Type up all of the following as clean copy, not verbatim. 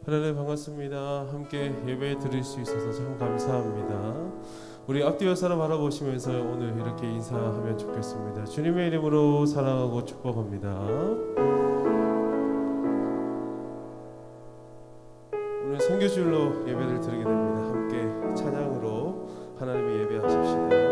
하나님 반갑습니다. 함께 예배 드릴 수 있어서 참 감사합니다. 우리 앞뒤와 사람 바라보시면서 오늘 이렇게 인사하면 좋겠습니다. 주님의 이름으로 사랑하고 축복합니다. 오늘 선교주일로 예배를 드리게 됩니다. 함께 찬양으로 하나님의 예배하십시다.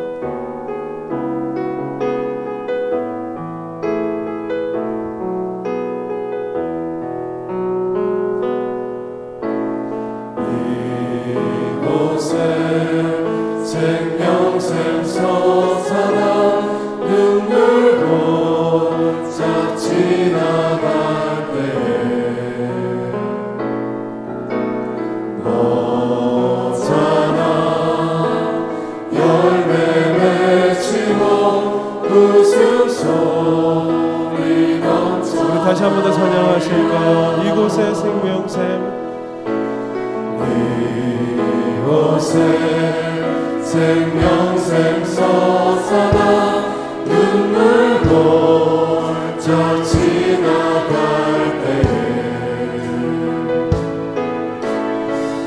생명샘 솟아나 눈물보자 지나갈 때에 너잖아 열매 맺히고 웃음소리 넘쳐. 우리 다시 한 번 더 찬양하실까요? 이곳에 생명샘, 이곳에 생명샘 솟아나 눈물 골짜 지나갈 때에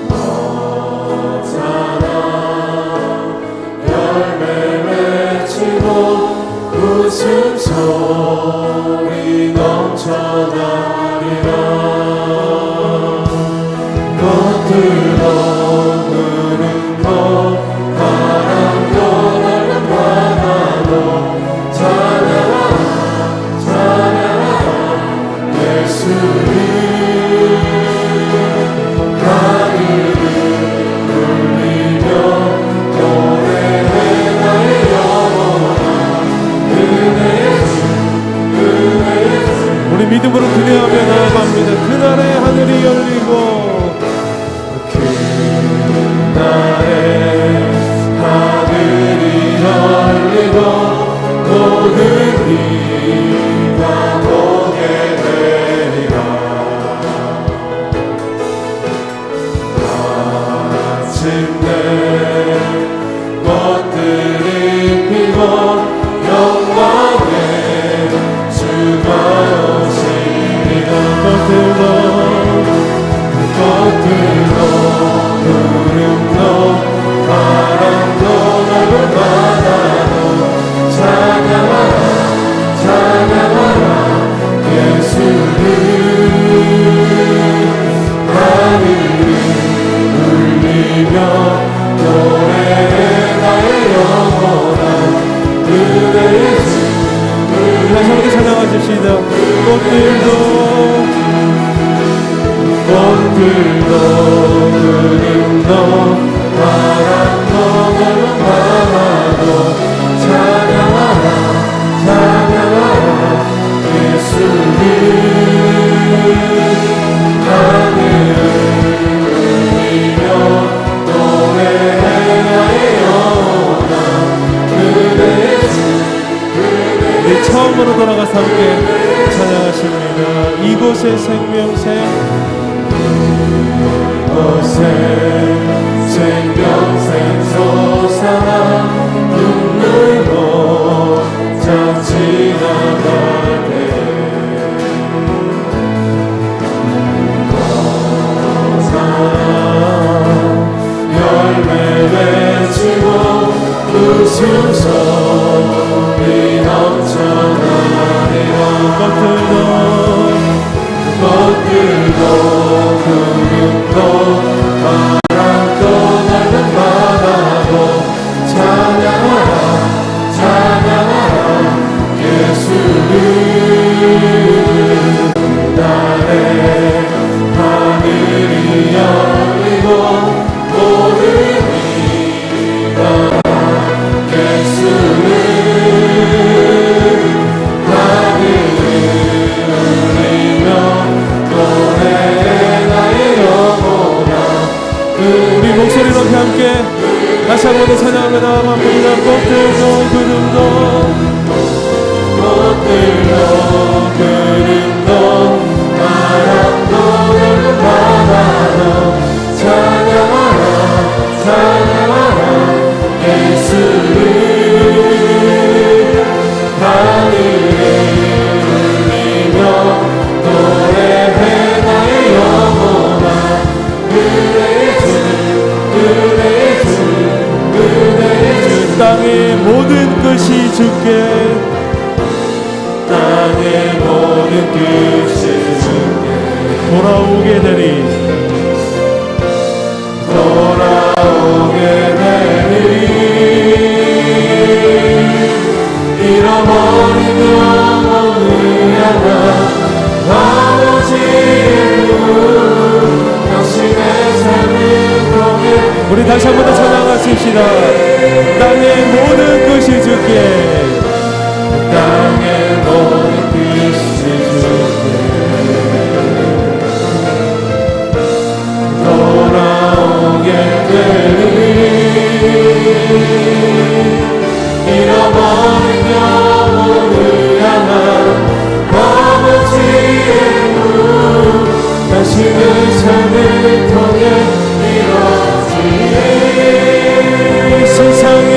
너잖아 열매 맺히고 웃음소리 넘쳐나리라. 겉으로 흐른 것 바람도 날는 바다도 찬양하라 찬양하라 예수를. 하늘을 울리며 노래해 나의 영혼아 은혜의 주 은혜의 주. 우리 믿음으로 기대하며 나아갑니다. 그날에 하늘이 열리고 그날에 하늘이 열리고 모든 이가 보게 되리라. 마침내 꽃들이 피고 영광의 주가 오시리라. 꽃들도 구름도 바람도 넓은 바다도 찬양하라 찬양하라 예수를. 하늘을 울리며 노래해 나의 영혼아 은혜의 주. 다시 함께 찬양하십시다. 꽃들도 구름도 바람도 넓은 바다도 찬양하라 찬양하라 예수를. 하늘을 울리며 노래해 나의 영혼아 은혜의 주 우리 처음으로 돌아가서 함께 찬양하십니다. 이곳에 생명샘, 이곳에 생명샘 솟아나 눈물 보자 지나갈 때에 너잖아 열매 맺히고 웃음소리 넘쳐나리라. 꽃들도 구름도 바람도 넓은 바다도 찬양하라 찬양하라 예수. 돌아오게 되리 잃어버린 영혼을 향한 아버지의 눈 당신의 삶을 통해 우리 다시 한 번 더 찬양하십시다. 땅의 모든 끝이 주께 땅의 모든 빛이 주께 돌아오게 되리 잃어버린 영혼을 향한 아버지의 눈 당신의 삶을 통해 이루어지리 세상이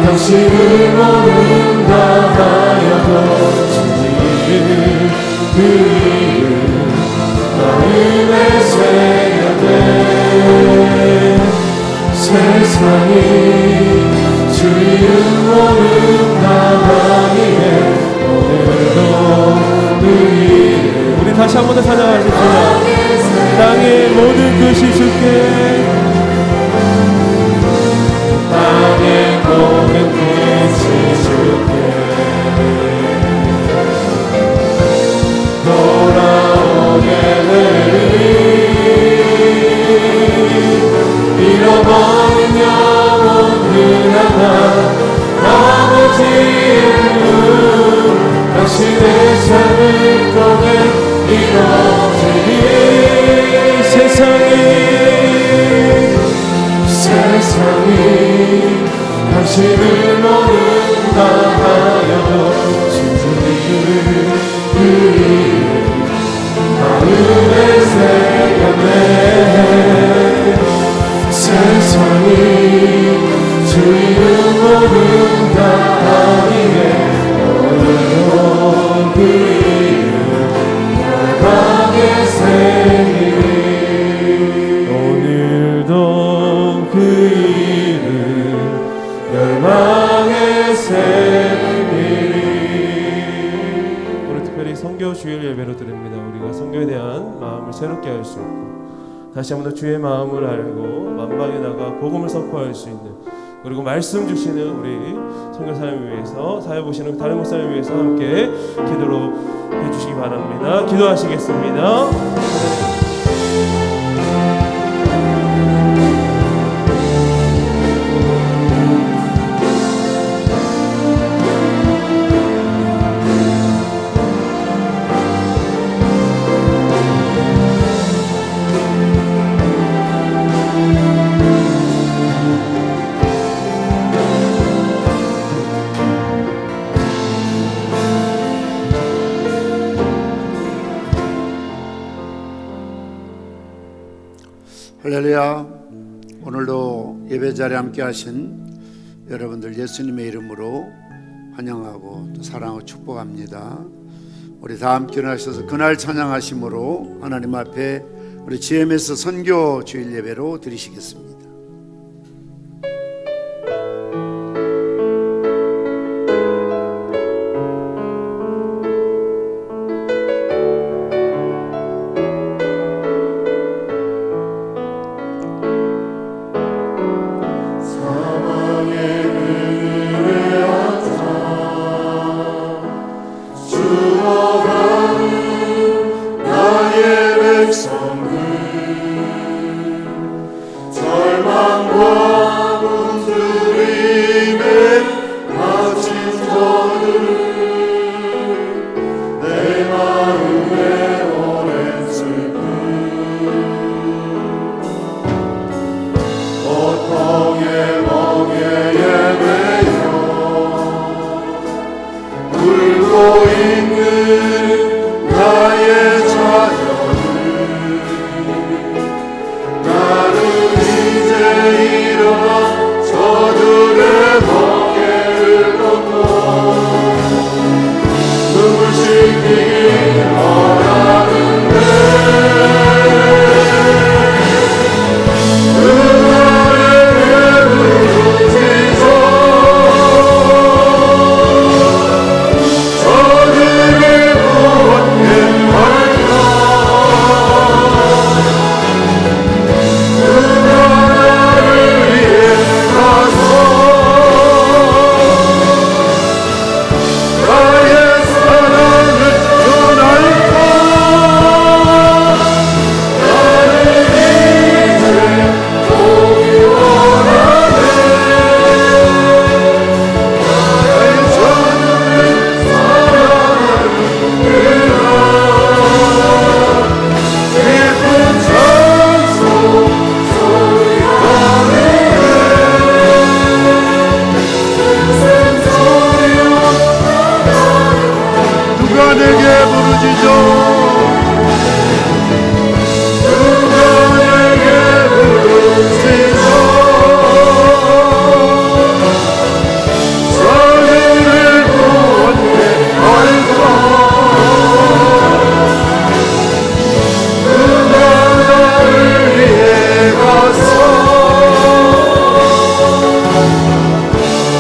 당신을 모른다 하여도 진리를 그 마음에 새겨내 세상이 주의를 모른다 하기에 오늘도 그 이름 우리 다시 한 번 더 찬양하십시다. 땅의 모든 끝이 주께 땅의 모든 빛이 주께 돌아오게 되리 잃어버린 영혼을 향한 아버지의 눈 당신의 삶을 통해 이루어지리 세상이 당신을 모른다 하여도 진주를 그 마음에 새겨내 세상이 주의를 모른다 하기에 오늘도 그 이름 열방에 새기리 오늘도 그 이름 열방에 새기리 오늘 특별히 선교 주일 예배로 드립니다. 우리가 선교에 대한 마음을 새롭게 할 수 있고 다시 한번 더 주의 마음을 알고 만방에 나가 복음을 선포할 수 있는 그리고 말씀 주시는 우리 선교사님을 위해서 사회 보시는 다른 목사님을 위해서 함께 기도로 해주시기 바랍니다. 기도하시겠습니다. 할렐루야. 오늘도 예배 자리에 함께 하신 여러분들 예수님의 이름으로 환영하고 또 사랑하고 축복합니다. 우리 다 함께 일어나셔서 그날 찬양하심으로 하나님 앞에 우리 GMS 선교 주일 예배로 드리시겠습니다. 내게 부르짖어 누가 내게 부르짖어 저주를 구원해 얼고 누가 나를 위해 가서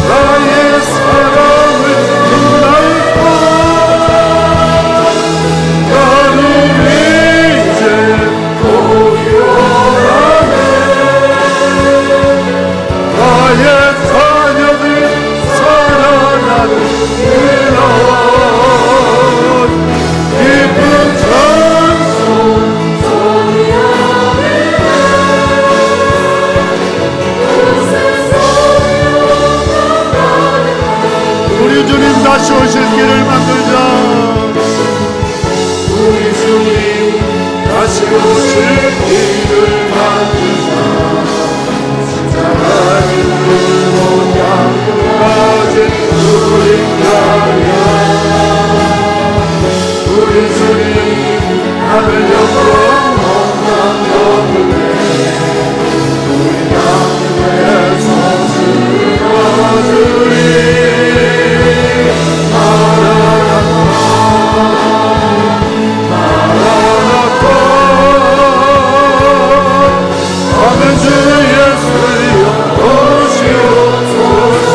나의 사랑을 눈알고 나를 이제 고요하네 나의 자녀들 살아나는 그런 기쁜 찬송 우리 주님 다시 오실 길을 만들자 우리 주님 다시 오실 길을 만들자 십자가를 들고 양가진 우리 가랴 우리 주님 하늘 영광 영광 영광 우리 땅에서 주리 아멘 주 예수여 오시옵소서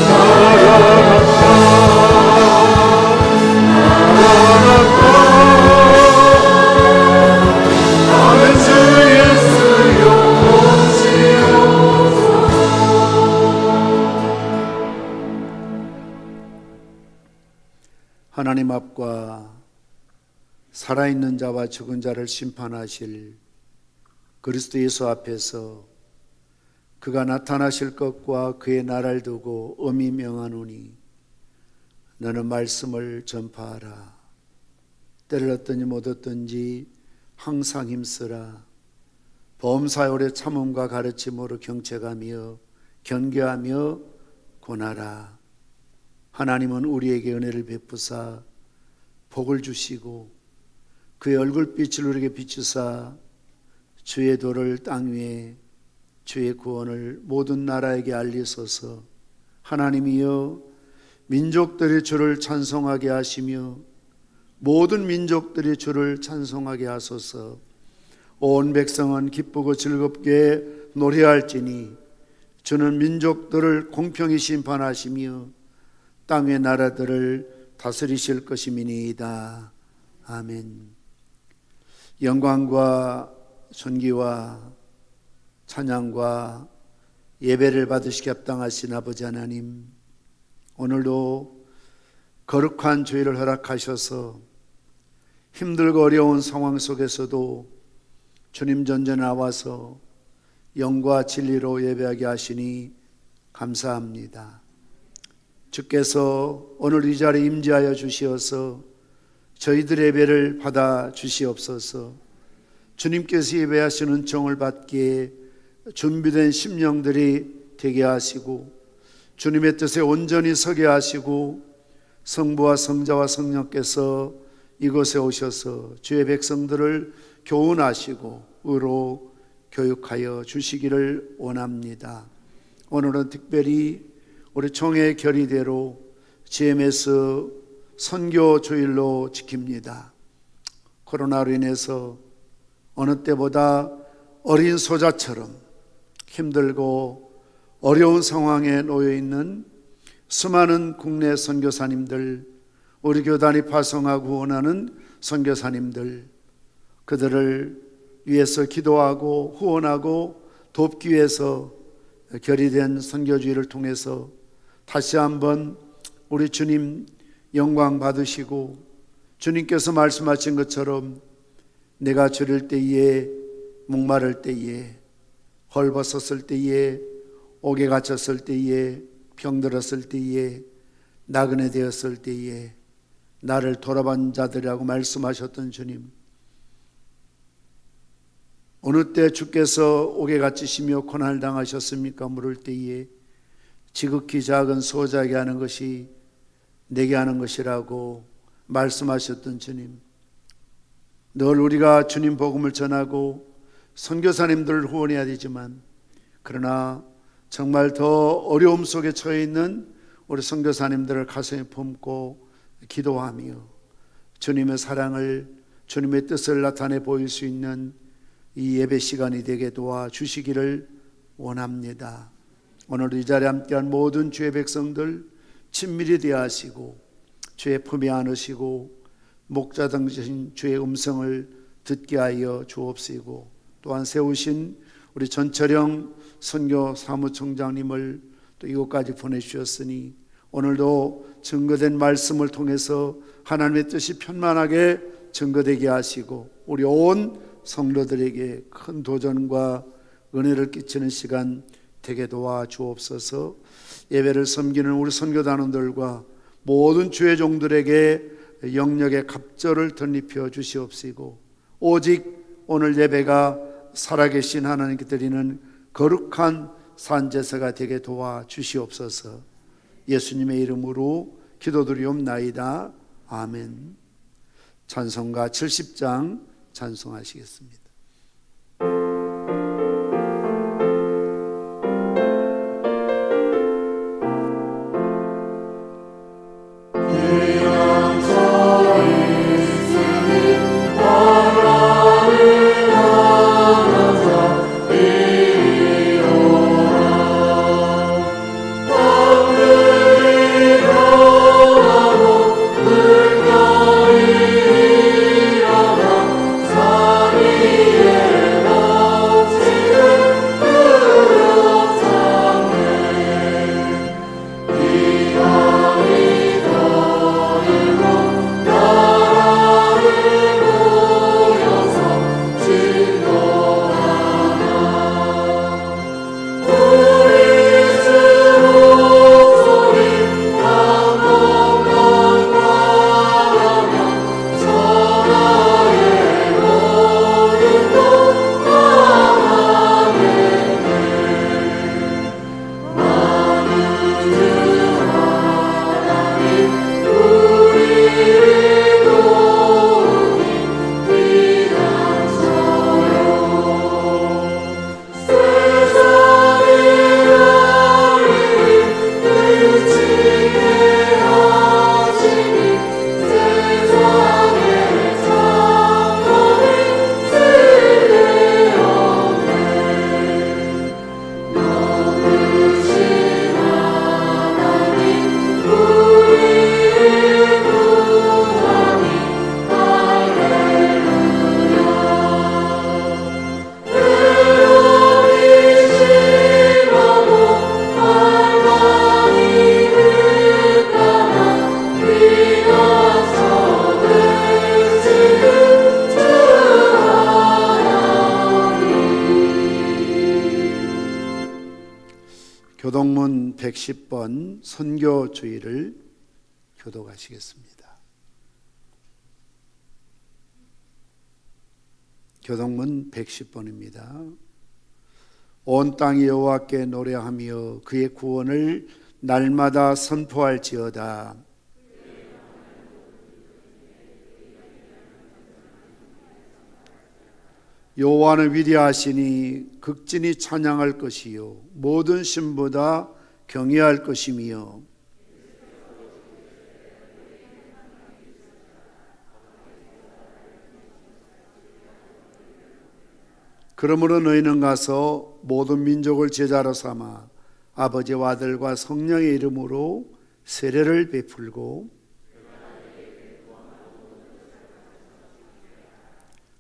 나라나라 나라나라 아멘 주 예수여 오시옵소서 하나님 앞과 살아있는 자와 죽은 자를 심판하실 그리스도 예수 앞에서 그가 나타나실 것과 그의 나라를 두고 엄히 명하노니 너는 말씀을 전파하라 때를 얻든지 못 얻든지 항상 힘쓰라 범사요의 참음과 가르침으로 경책하며 경계하며 권하라 하나님은 우리에게 은혜를 베푸사 복을 주시고 그의 얼굴빛을 우리에게 비추사 주의 도를 땅 위에 주의 구원을 모든 나라에게 알리소서 하나님이여 민족들이 주를 찬송하게 하시며 모든 민족들이 주를 찬송하게 하소서 온 백성은 기쁘고 즐겁게 노래할지니 주는 민족들을 공평히 심판하시며 땅의 나라들을 다스리실 것임이니이다. 아멘. 영광과 존귀와 찬양과 예배를 받으시기 합당하신 아버지 하나님, 오늘도 거룩한 주일을 허락하셔서 힘들고 어려운 상황 속에서도 주님 전전에 나와서 영과 진리로 예배하게 하시니 감사합니다. 주께서 오늘 이 자리에 임재하여 주시어서 저희들의 예배를 받아 주시옵소서. 주님께서 예배하시는 은총을 받기에 준비된 심령들이 되게 하시고 주님의 뜻에 온전히 서게 하시고 성부와 성자와 성령께서 이곳에 오셔서 주의 백성들을 교훈하시고 의로 교육하여 주시기를 원합니다. 오늘은 특별히 우리 총회 결의대로 GMS 선교 주일로 지킵니다. 코로나로 인해서 어느 때보다 어린 소자처럼 힘들고 어려운 상황에 놓여 있는 수많은 국내 선교사님들, 우리 교단이 파송하고 원하는 선교사님들, 그들을 위해서 기도하고 후원하고 돕기 위해서 결의된 선교주의를 통해서 다시 한번 우리 주님 영광 받으시고 주님께서 말씀하신 것처럼 내가 줄일 때에 목마를 때에 헐벗었을 때에 옥에 갇혔을 때에 병들었을 때에 나그네 되었을 때에 나를 돌아본 자들이라고 말씀하셨던 주님, 어느 때 주께서 옥에 갇히시며 고난을 당하셨습니까? 물을 때에 지극히 작은 소자에게 하는 것이 내게 하는 것이라고 말씀하셨던 주님, 늘 우리가 주님 복음을 전하고 선교사님들을 후원해야 되지만, 그러나 정말 더 어려움 속에 처해 있는 우리 선교사님들을 가슴에 품고 기도하며 주님의 사랑을, 주님의 뜻을 나타내 보일 수 있는 이 예배 시간이 되게 도와주시기를 원합니다. 오늘 이 자리에 함께한 모든 주의 백성들 친밀히 대하시고 주의 품에 안으시고 목자 등신 주의 음성을 듣게 하여 주옵시고, 또한 세우신 우리 전철영 선교 사무총장님을 또 이곳까지 보내주셨으니 오늘도 증거된 말씀을 통해서 하나님의 뜻이 편만하게 증거되게 하시고 우리 온 성도들에게 큰 도전과 은혜를 끼치는 시간 되게 도와주옵소서. 예배를 섬기는 우리 선교단원들과 모든 주의 종들에게 영역의 갑절을 덧입혀 주시옵시고, 오직 오늘 예배가 살아계신 하나님께 드리는 거룩한 산제사가 되게 도와주시옵소서. 예수님의 이름으로 기도드리옵나이다. 아멘. 찬송가 70장 찬송하시겠습니다. 교동문 110번 선교주의를 교독하시겠습니다. 교동문 110번입니다. 온 땅이 여호와께 노래하며 그의 구원을 날마다 선포할지어다. 여호와는 위대하시니 극진히 찬양할 것이요 모든 신보다 경외할 것이며, 그러므로 너희는 가서 모든 민족을 제자로 삼아 아버지와 아들과 성령의 이름으로 세례를 베풀고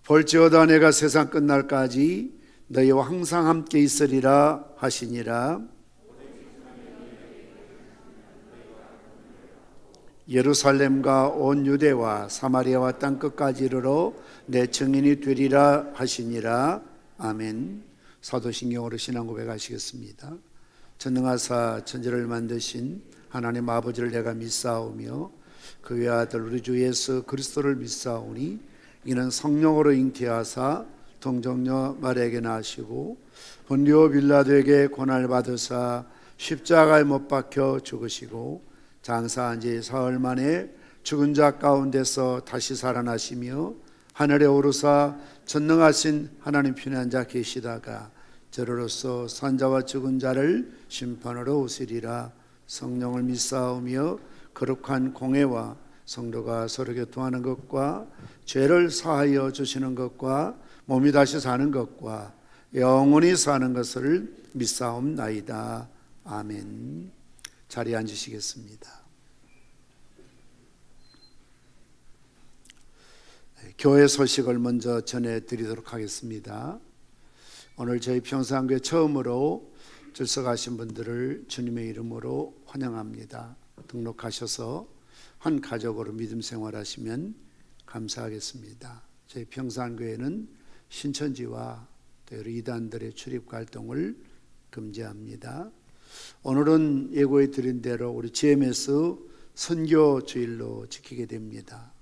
볼지어다 내가 세상 끝날까지 너희와 항상 함께 있으리라 하시니라. 예루살렘과 온 유대와 사마리아와 땅끝까지 이르러 내 증인이 되리라 하시니라. 아멘. 사도신경으로 신앙 고백하시겠습니다. 전능하사 천지를 만드신 하나님 아버지를 내가 믿사오며 그 외아들 우리 주 예수 그리스도를 믿사오니 이는 성령으로 잉태하사 동정녀 마리아에게 나시고 본디오 빌라도에게 고난을 받으사 십자가에 못 박혀 죽으시고 장사한 지 사흘 만에 죽은 자 가운데서 다시 살아나시며 하늘에 오르사 전능하신 하나님 편에 앉아 계시다가 저로서 산자와 죽은 자를 심판하러 오시리라. 성령을 믿사오며 거룩한 공회와 성도가 서로 교통하는 것과 죄를 사하여 주시는 것과 몸이 다시 사는 것과 영원히 사는 것을 믿사옵나이다. 아멘. 자리에 앉으시겠습니다. 교회 소식을 먼저 전해드리도록 하겠습니다. 오늘 저희 평산교회 처음으로 출석하신 분들을 주님의 이름으로 환영합니다. 등록하셔서 한 가족으로 믿음 생활하시면 감사하겠습니다. 저희 평산교회는 신천지와 또 여러 이단들의 출입 활동을 금지합니다. 오늘은 예고해 드린 대로 우리 GMS 선교 주일로 지키게 됩니다.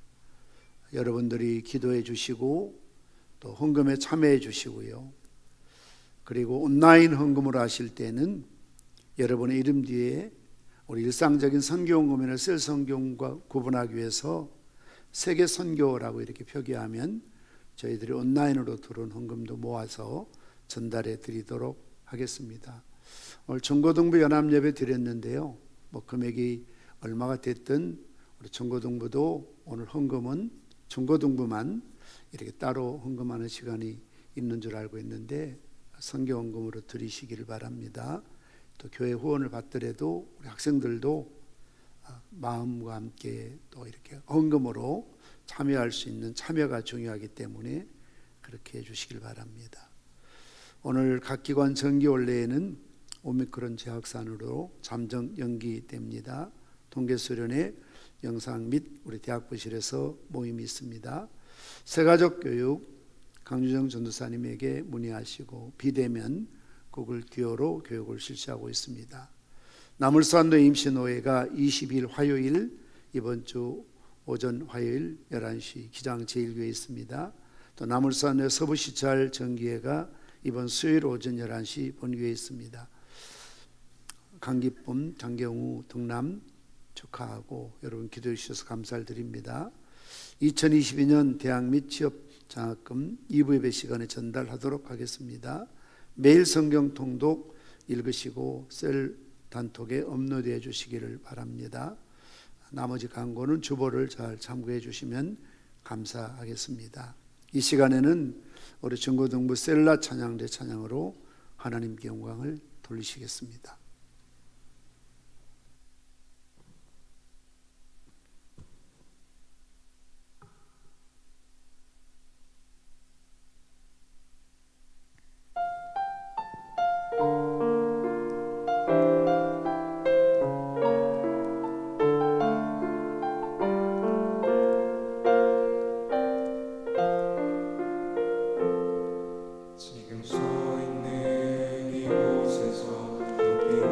여러분들이 기도해 주시고 또 헌금에 참여해 주시고요. 그리고 온라인 헌금으로 하실 때는 여러분의 이름 뒤에 우리 일상적인 선교 헌금이나 셀 선교과 구분하기 위해서 세계 선교라고 이렇게 표기하면 저희들이 온라인으로 들어온 헌금도 모아서 전달해 드리도록 하겠습니다. 오늘 중고등부 연합예배 드렸는데요. 금액이 얼마가 됐든 우리 중고등부도 오늘 헌금은 중고등부만 이렇게 따로 헌금하는 시간이 있는 줄 알고 있는데 선교 헌금으로 드리시기를 바랍니다. 또 교회 후원을 받더라도 우리 학생들도 마음과 함께 또 이렇게 헌금으로 참여할 수 있는 참여가 중요하기 때문에 그렇게 해주시길 바랍니다. 오늘 각 기관 정기원례에는 오미크론 재확산으로 잠정 연기됩니다. 동계수련회 영상 및 우리 대학부실에서 모임이 있습니다. 새가족 교육 강유정 전도사님에게 문의하시고 비대면 구글 듀오로 교육을 실시하고 있습니다. 나물산도 임시노회가 20일 화요일 이번 주 오전 화요일 11시 기장 제1교회에 있습니다. 또 나물산의 서부시찰 정기회가 이번 수요일 오전 11시 본교회에 있습니다. 강기쁨, 장경우 등남 축하하고 여러분 기도해 주셔서 감사를 드립니다. 2022년 대학 및 취업 장학금 2부 예배 시간에 전달하도록 하겠습니다. 매일 성경 통독 읽으시고 셀 단톡에 업로드해 주시기를 바랍니다. 나머지 광고는 주보를 잘 참고해 주시면 감사하겠습니다. 이 시간에는 우리 중고등부 셀라 찬양대 찬양으로 하나님께 영광을 돌리시겠습니다. 지금 서 있는 이곳에서 높이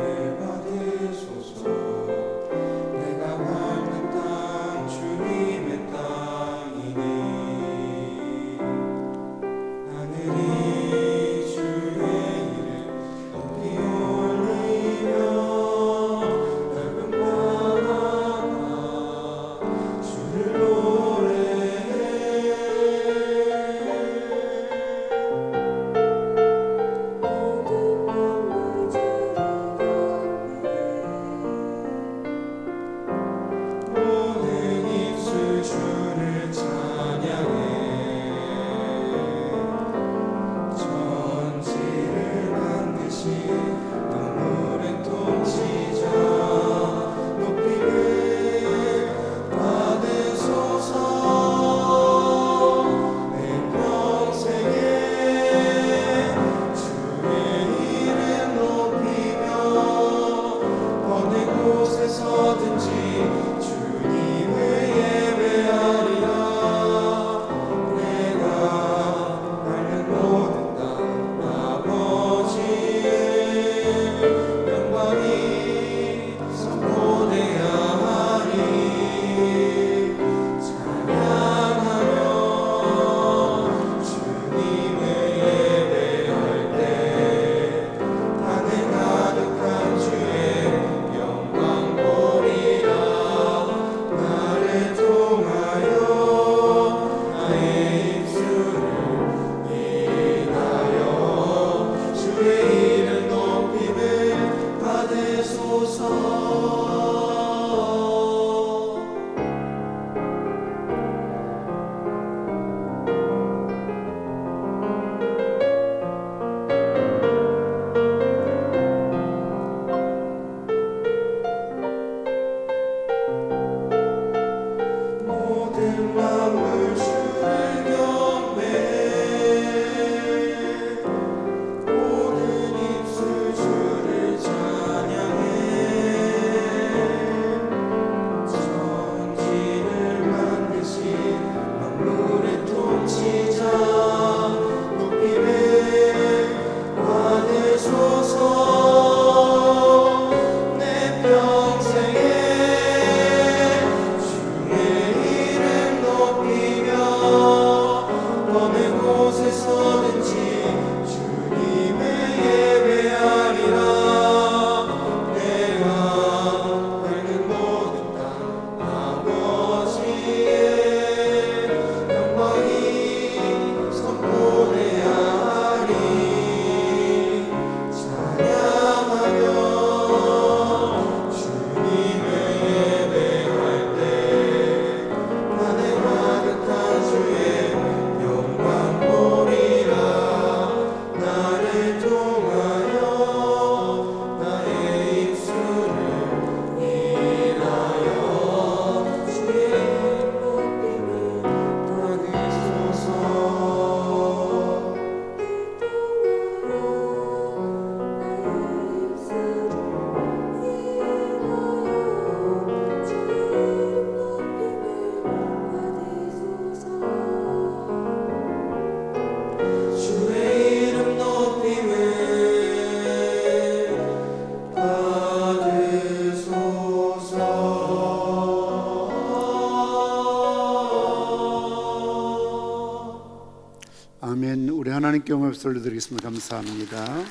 하나님께 영광을 올려드리겠습니다. 감사합니다.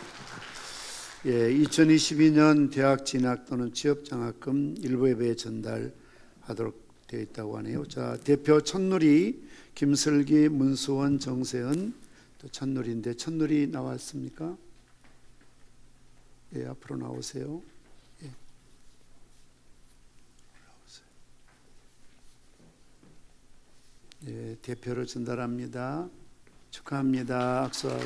2022년 대학 진학 또는 취업장학금 일부 예배에 전달하도록 되어 있다고 하네요. 자, 대표 천누리, 김슬기, 문수원, 정세은, 또 천누리인데 천누리 나왔습니까? 예, 앞으로 나오세요. 예. 예, 대표로 전달합니다. 축하합니다. 악수하고.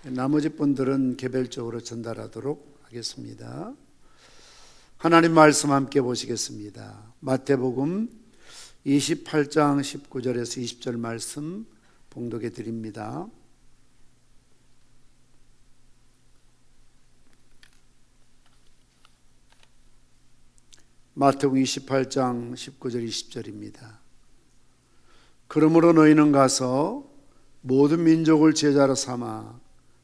예. 나머지 분들은 개별적으로 전달하도록 하겠습니다. 하나님 말씀 함께 보시겠습니다. 마태복음 28장 19절에서 20절 말씀 봉독해 드립니다. 마태복음 28장 19절 20절입니다. 그러므로 너희는 가서 모든 민족을 제자로 삼아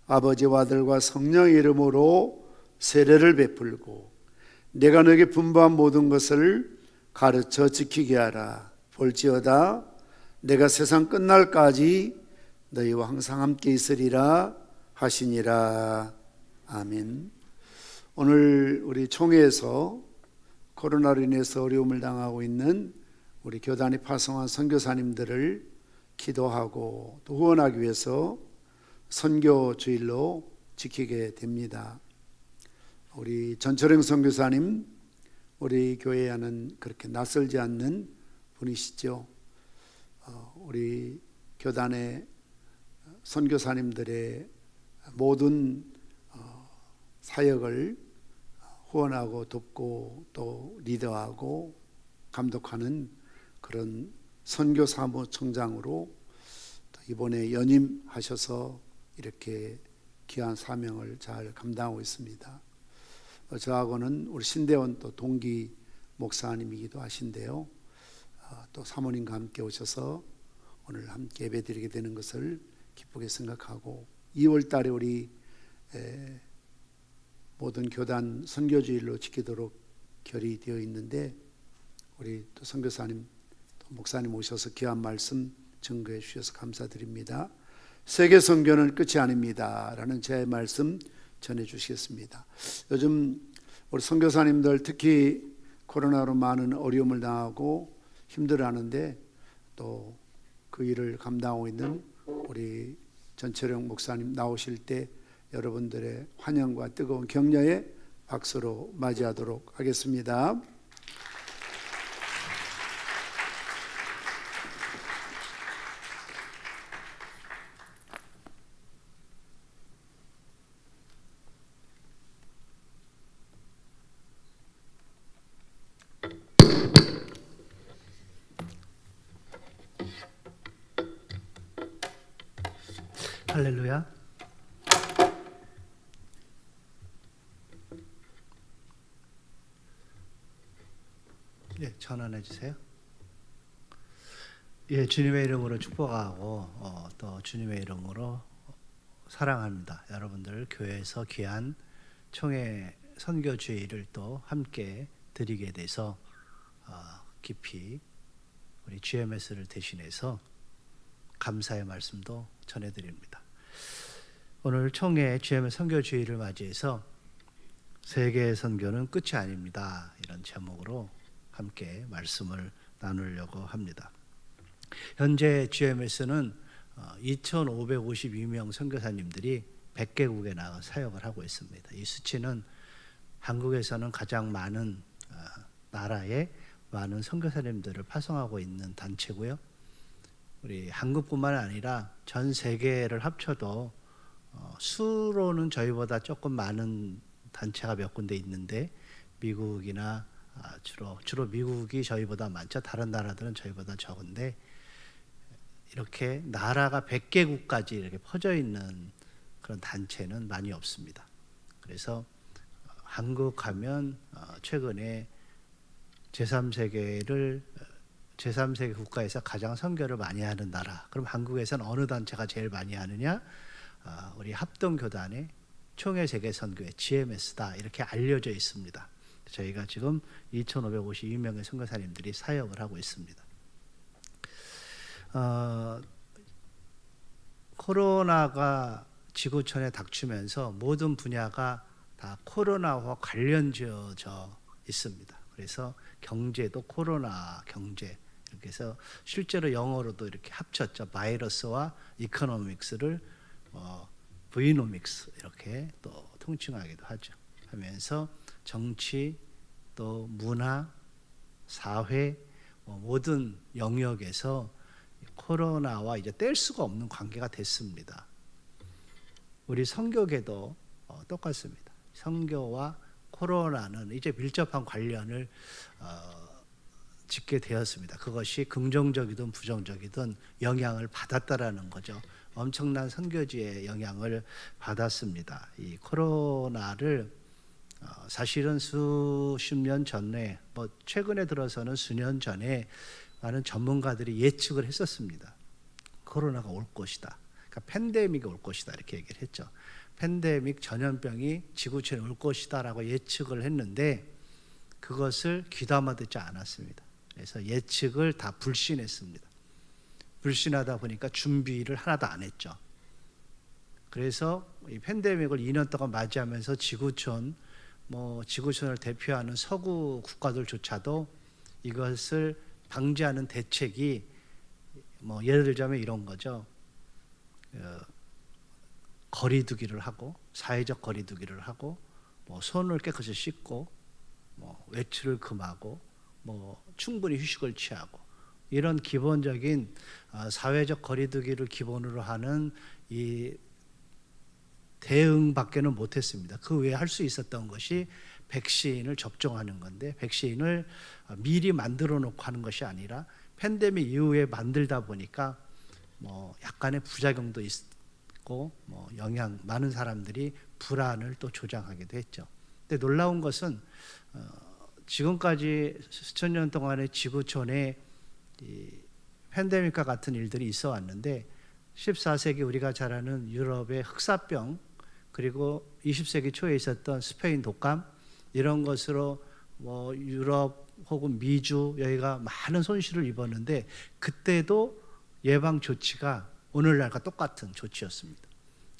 아버지와 아들과 성령의 이름으로 세례를 베풀고 내가 너에게 분부한 모든 것을 가르쳐 지키게 하라. 볼지어다 내가 세상 끝날까지 너희와 항상 함께 있으리라 하시니라. 아멘. 오늘 우리 총회에서 코로나로 인해서 어려움을 당하고 있는 우리 교단이 파송한 선교사님들을 기도하고 또 후원하기 위해서 선교 주일로 지키게 됩니다. 우리 전철영 선교사님, 우리 교회와는 그렇게 낯설지 않는 분이시죠. 우리 교단의 선교사님들의 모든 사역을 후원하고 돕고 또 리더하고 감독하는 그런 선교사무총장으로 이번에 연임하셔서 이렇게 귀한 사명을 잘 감당하고 있습니다. 저하고는 우리 신대원 또 동기 목사님이기도 하신데요. 또 사모님과 함께 오셔서 오늘 함께 예배드리게 되는 것을 기쁘게 생각하고 2월 달에 우리 모든 교단 선교주일로 지키도록 결의되어 있는데 우리 또 선교사님 또 목사님 오셔서 귀한 말씀 증거해 주셔서 감사드립니다. 세계 선교는 끝이 아닙니다 라는 제 말씀 전해 주시겠습니다. 요즘 우리 선교사님들 특히 코로나로 많은 어려움을 당하고 힘들어하는데 또 그 일을 감당하고 있는 우리 전철영 목사님 나오실 때 여러분들의 환영과 뜨거운 격려의 박수로 맞이하도록 하겠습니다. 할렐루야. 예, 전환해 주세요. 예, 주님의 이름으로 축복하고 또 주님의 이름으로 사랑합니다. 여러분들 교회에서 귀한 총회 선교 주일을 또 함께 드리게 돼서 깊이 우리 GMS를 대신해서 감사의 말씀도 전해드립니다. 오늘 총회 GMS 선교 주일을 맞이해서 세계 선교는 끝이 아닙니다. 이런 제목으로 함께 말씀을 나누려고 합니다. 현재 GMS는 2,552명 선교사님들이 100개국에 나가 사역을 하고 있습니다. 이 수치는 한국에서는 가장 많은 나라에 많은 선교사님들을 파송하고 있는 단체고요. 우리 한국뿐만 아니라 전 세계를 합쳐도 수로는 저희보다 조금 많은 단체가 몇 군데 있는데 미국이나 주로 미국이 저희보다 많죠. 다른 나라들은 저희보다 적은데 이렇게 나라가 100개국까지 이렇게 퍼져 있는 그런 단체는 많이 없습니다. 그래서 한국 하면 최근에 제3세계 국가에서 가장 선교를 많이 하는 나라. 그럼 한국에서는 어느 단체가 제일 많이 하느냐? 우리 합동교단의 총회 세계 선교회 GMS다 이렇게 알려져 있습니다. 저희가 지금 2,552명의 선교사님들이 사역을 하고 있습니다. 코로나가 지구촌에 닥치면서 모든 분야가 다 코로나와 관련지어져 있습니다. 그래서 경제도 코로나 경제 이렇게 해서 실제로 영어로도 이렇게 합쳤죠. 바이러스와 이코노믹스를 브이노믹스 이렇게 또 통칭하기도 하죠. 하면서 정치 또 문화 사회 모든 영역에서 코로나와 이제 뗄 수가 없는 관계가 됐습니다. 우리 선교계도 똑같습니다. 선교와 코로나는 이제 밀접한 관련을 짓게 되었습니다. 그것이 긍정적이든 부정적이든 영향을 받았다라는 거죠. 엄청난 선교지의 영향을 받았습니다. 이 코로나를 사실은 수십 년 전에 최근에 들어서는 수년 전에 많은 전문가들이 예측을 했었습니다. 코로나가 올 것이다. 그러니까 팬데믹이 올 것이다 이렇게 얘기를 했죠. 팬데믹 전염병이 지구촌에 올 것이다라고 예측을 했는데 그것을 귀담아 듣지 않았습니다. 그래서 예측을 다 불신했습니다. 불신하다 보니까 준비를 하나도 안 했죠. 그래서 이 팬데믹을 2년 동안 맞이하면서 지구촌을 대표하는 서구 국가들조차도 이것을 방지하는 대책이 예를 들자면 이런 거죠. 거리두기를 하고 사회적 거리두기를 하고 손을 깨끗이 씻고 외출을 금하고 충분히 휴식을 취하고 이런 기본적인 사회적 거리두기를 기본으로 하는 이 대응밖에는 못했습니다. 그 외에 할 수 있었던 것이 백신을 접종하는 건데 백신을 미리 만들어 놓고 하는 것이 아니라 팬데믹 이후에 만들다 보니까 약간의 부작용도 있고 많은 사람들이 불안을 또 조장하기도 했죠. 근데 놀라운 것은 지금까지 수천 년 동안의 지구촌에 이 팬데믹과 같은 일들이 있어 왔는데 14세기 우리가 잘 아는 유럽의 흑사병 그리고 20세기 초에 있었던 스페인 독감 이런 것으로 유럽 혹은 미주 여기가 많은 손실을 입었는데 그때도 예방 조치가 오늘날과 똑같은 조치였습니다.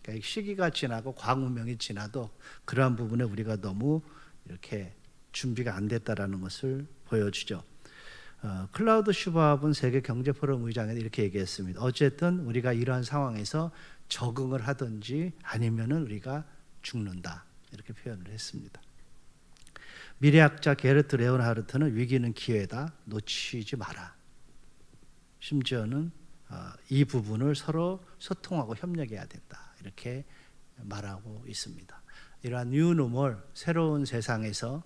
그러니까 시기가 지나고 광운명이 지나도 그러한 부분에 우리가 너무 이렇게 준비가 안 됐다라는 것을 보여주죠. 클라우드 슈밥은 세계 경제 포럼 의장에서 이렇게 얘기했습니다. 어쨌든 우리가 이러한 상황에서 적응을 하든지 아니면은 우리가 죽는다 이렇게 표현을 했습니다. 미래학자 게르트 레온하르트는 위기는 기회다. 놓치지 마라. 심지어는 이 부분을 서로 소통하고 협력해야 된다. 이렇게 말하고 있습니다. 이러한 뉴노멀 새로운 세상에서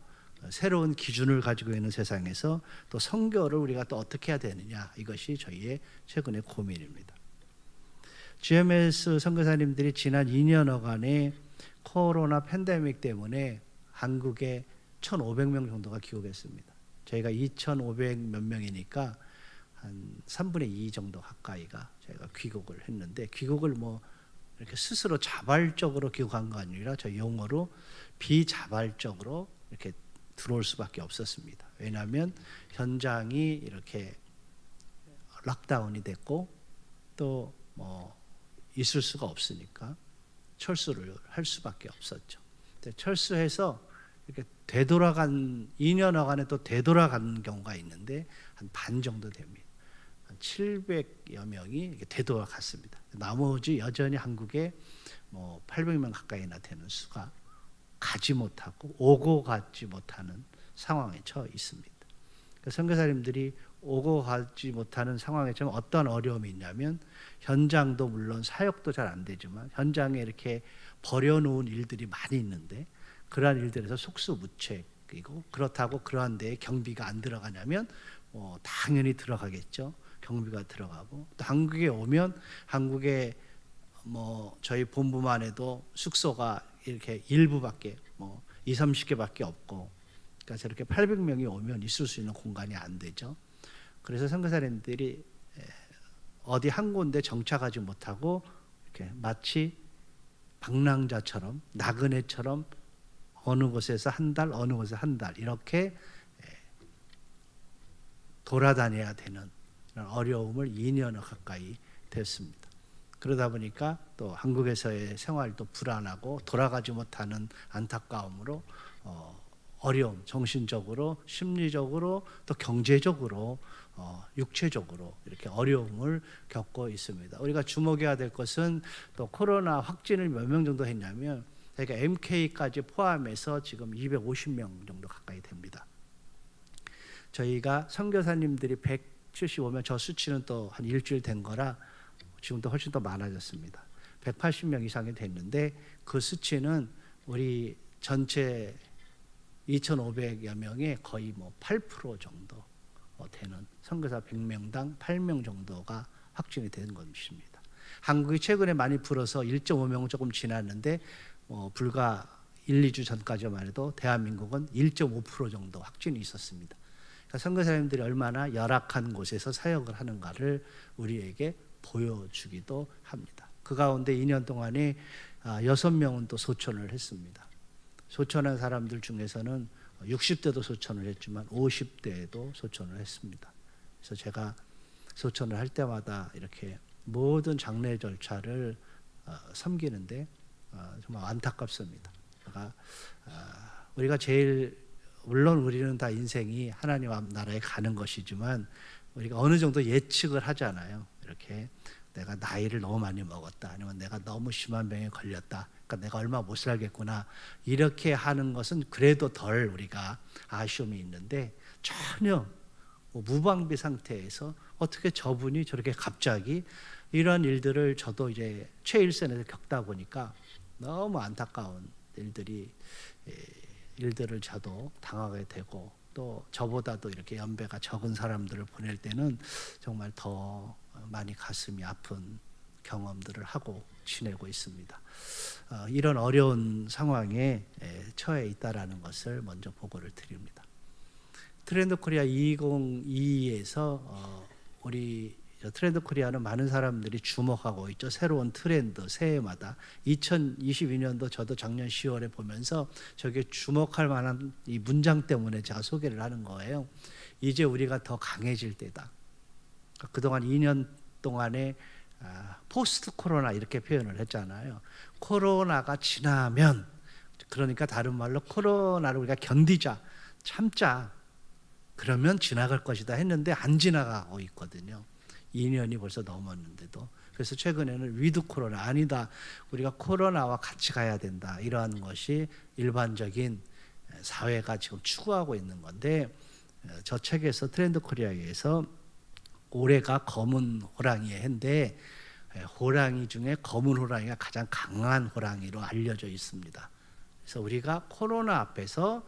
새로운 기준을 가지고 있는 세상에서 또 선교를 우리가 또 어떻게 해야 되느냐 이것이 저희의 최근의 고민입니다. GMS 선교사님들이 지난 2년여간의 코로나 팬데믹 때문에 한국에 1,500명 정도가 귀국했습니다. 저희가 2,500 몇 명이니까 한 3분의 2 정도 가까이가 저희가 귀국을 했는데 귀국을 이렇게 스스로 자발적으로 귀국한 거 아니라 저희 용어로 비자발적으로 이렇게 들어올 수밖에 없었습니다. 왜냐하면 현장이 이렇게 락다운이 됐고 또 있을 수가 없으니까 철수를 할 수밖에 없었죠. 철수해서 이렇게 되돌아간 2년여간에 또 되돌아간 경우가 있는데 한 반 정도 됩니다. 한 700여 명이 이렇게 되돌아갔습니다. 나머지 여전히 한국에 800명 가까이나 되는 수가 가지 못하고 오고 가지 못하는 상황에 처해 있습니다. 선교사님들이 오고 가지 못하는 상황에 처해 어떤 어려움이 있냐면 현장도 물론 사역도 잘 안 되지만 현장에 이렇게 버려놓은 일들이 많이 있는데 그러한 일들에서 속수무책이고 그렇다고 그러한 데에 경비가 안 들어가냐면 당연히 들어가겠죠. 경비가 들어가고 또 한국에 오면 한국에 저희 본부만 해도 숙소가 이렇게 일부밖에 2, 30개밖에 없고 그러니까 저렇게 800명이 오면 있을 수 있는 공간이 안 되죠. 그래서 선교사님들이 어디 한 군데 정착하지 못하고 이렇게 마치 방랑자처럼 나그네처럼 어느 곳에서 한 달, 어느 곳에서 한 달 이렇게 돌아다녀야 되는 어려움을 2년여 가까이 됐습니다. 그러다 보니까 또 한국에서의 생활도 불안하고 돌아가지 못하는 안타까움으로 어려움, 정신적으로, 심리적으로, 또 경제적으로, 육체적으로 이렇게 어려움을 겪고 있습니다. 우리가 주목해야 될 것은 또 코로나 확진을 몇 명 정도 했냐면 그러니까 MK까지 포함해서 지금 250명 정도 가까이 됩니다. 저희가 선교사님들이 175명, 저 수치는 또 한 일주일 된 거라 지금도 훨씬 더 많아졌습니다. 180명 이상이 됐는데 그 수치는 우리 전체 2,500여 명의 거의 뭐 8% 정도 되는 선교사 100명당 8명 정도가 확진이 된 것입니다. 한국이 최근에 많이 불어서 1.5명 조금 지났는데 불과 1, 2주 전까지만 해도 대한민국은 1.5% 정도 확진이 있었습니다. 그러니까 선교사님들이 얼마나 열악한 곳에서 사역을 하는가를 우리에게 보여주기도 합니다. 그 가운데 2년 동안에 6명은 또 소천을 했습니다. 소천한 사람들 중에서는 60대도 소천을 했지만 50대에도 소천을 했습니다. 그래서 제가 소천을 할 때마다 이렇게 모든 장례 절차를 섬기는데 정말 안타깝습니다. 우리가 제일 물론 우리는 다 인생이 하나님 나라에 가는 것이지만 우리가 어느 정도 예측을 하잖아요. 이렇게 내가 나이를 너무 많이 먹었다, 아니면 내가 너무 심한 병에 걸렸다, 그러니까 내가 얼마 못 살겠구나, 이렇게 하는 것은 그래도 덜 우리가 아쉬움이 있는데 전혀 무방비 상태에서 어떻게 저분이 저렇게 갑자기 이런 일들을 저도 이제 최일선에서 겪다 보니까 너무 안타까운 일들을 저도 당하게 되고, 또 저보다도 이렇게 연배가 적은 사람들을 보낼 때는 정말 더 많이 가슴이 아픈 경험들을 하고 지내고 있습니다. 이런 어려운 상황에 처해 있다라는 것을 먼저 보고를 드립니다. 트렌드 코리아 2022에서 우리 트렌드 코리아는 많은 사람들이 주목하고 있죠. 새로운 트렌드, 새해마다. 2022년도 저도 작년 10월에 보면서 저게 주목할 만한 이 문장 때문에 제가 소개를 하는 거예요. 이제 우리가 더 강해질 때다. 그동안 2년 동안에 포스트 코로나 이렇게 표현을 했잖아요. 코로나가 지나면, 그러니까 다른 말로 코로나를 우리가 견디자, 참자, 그러면 지나갈 것이다 했는데 안 지나가고 있거든요. 2년이 벌써 넘었는데도. 그래서 최근에는 위드 코로나, 아니다, 우리가 코로나와 같이 가야 된다, 이러한 것이 일반적인 사회가 지금 추구하고 있는 건데, 저 책에서 트렌드 코리아에서 올해가 검은 호랑이의 해인데 호랑이 중에 검은 호랑이가 가장 강한 호랑이로 알려져 있습니다. 그래서 우리가 코로나 앞에서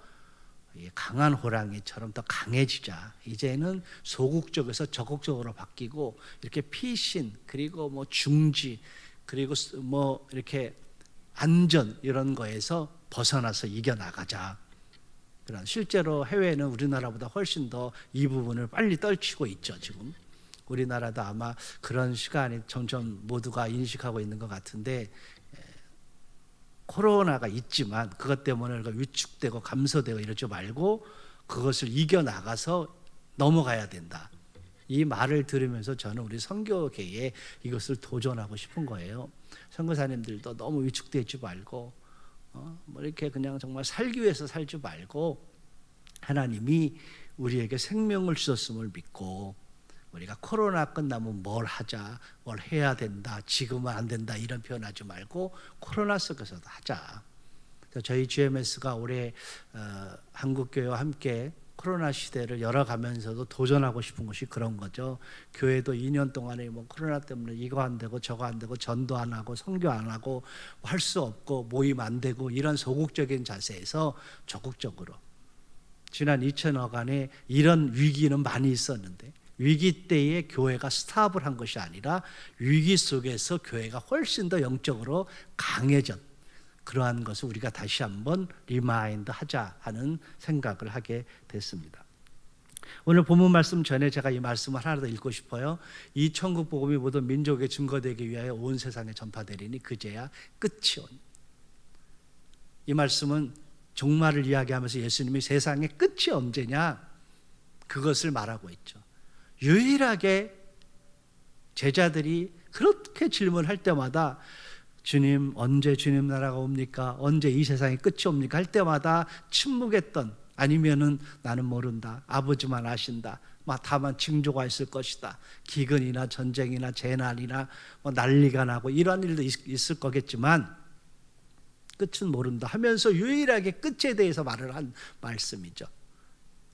강한 호랑이처럼 더 강해지자. 이제는 소극적에서 적극적으로 바뀌고 이렇게 피신, 그리고 뭐 중지, 그리고 뭐 이렇게 안전, 이런 거에서 벗어나서 이겨나가자. 그런, 실제로 해외는 우리나라보다 훨씬 더 이 부분을 빨리 떨치고 있죠. 지금 우리나라도 아마 그런 시간이 점점 모두가 인식하고 있는 것 같은데, 코로나가 있지만 그것 때문에 위축되고 감소되고 이러지 말고 그것을 이겨나가서 넘어가야 된다. 이 말을 들으면서 저는 우리 선교계에 이것을 도전하고 싶은 거예요. 선교사님들도 너무 위축되지 말고 뭐 이렇게 그냥 정말 살기 위해서 살지 말고, 하나님이 우리에게 생명을 주셨음을 믿고, 우리가 코로나 끝나면 뭘 하자, 뭘 해야 된다, 지금은 안 된다, 이런 표현하지 말고 코로나 속에서도 하자. 저희 GMS가 올해 한국교회와 함께 코로나 시대를 열어가면서도 도전하고 싶은 것이 그런 거죠. 교회도 2년 동안에 뭐 코로나 때문에 이거 안 되고 저거 안 되고 전도 안 하고 선교 안 하고 할 수 없고 모임 안 되고, 이런 소극적인 자세에서 적극적으로, 지난 2000여간에 이런 위기는 많이 있었는데 위기 때에 교회가 스탑을 한 것이 아니라 위기 속에서 교회가 훨씬 더 영적으로 강해졌, 그러한 것을 우리가 다시 한번 리마인드 하자 하는 생각을 하게 됐습니다. 오늘 본문 말씀 전에 제가 이 말씀을 하나 더 읽고 싶어요. 이 천국 복음이 모든 민족에 증거되기 위하여 온 세상에 전파되리니 그제야 끝이 온. 이 말씀은 종말을 이야기하면서 예수님이 세상의 끝이 언제냐, 그것을 말하고 있죠. 유일하게 제자들이 그렇게 질문할 때마다 주님, 언제 주님 나라가 옵니까? 언제 이 세상의 끝이 옵니까? 할 때마다 침묵했던, 아니면은 나는 모른다, 아버지만 아신다, 다만 징조가 있을 것이다, 기근이나 전쟁이나 재난이나 난리가 나고 이런 일도 있을 거겠지만 끝은 모른다 하면서 유일하게 끝에 대해서 말을 한 말씀이죠.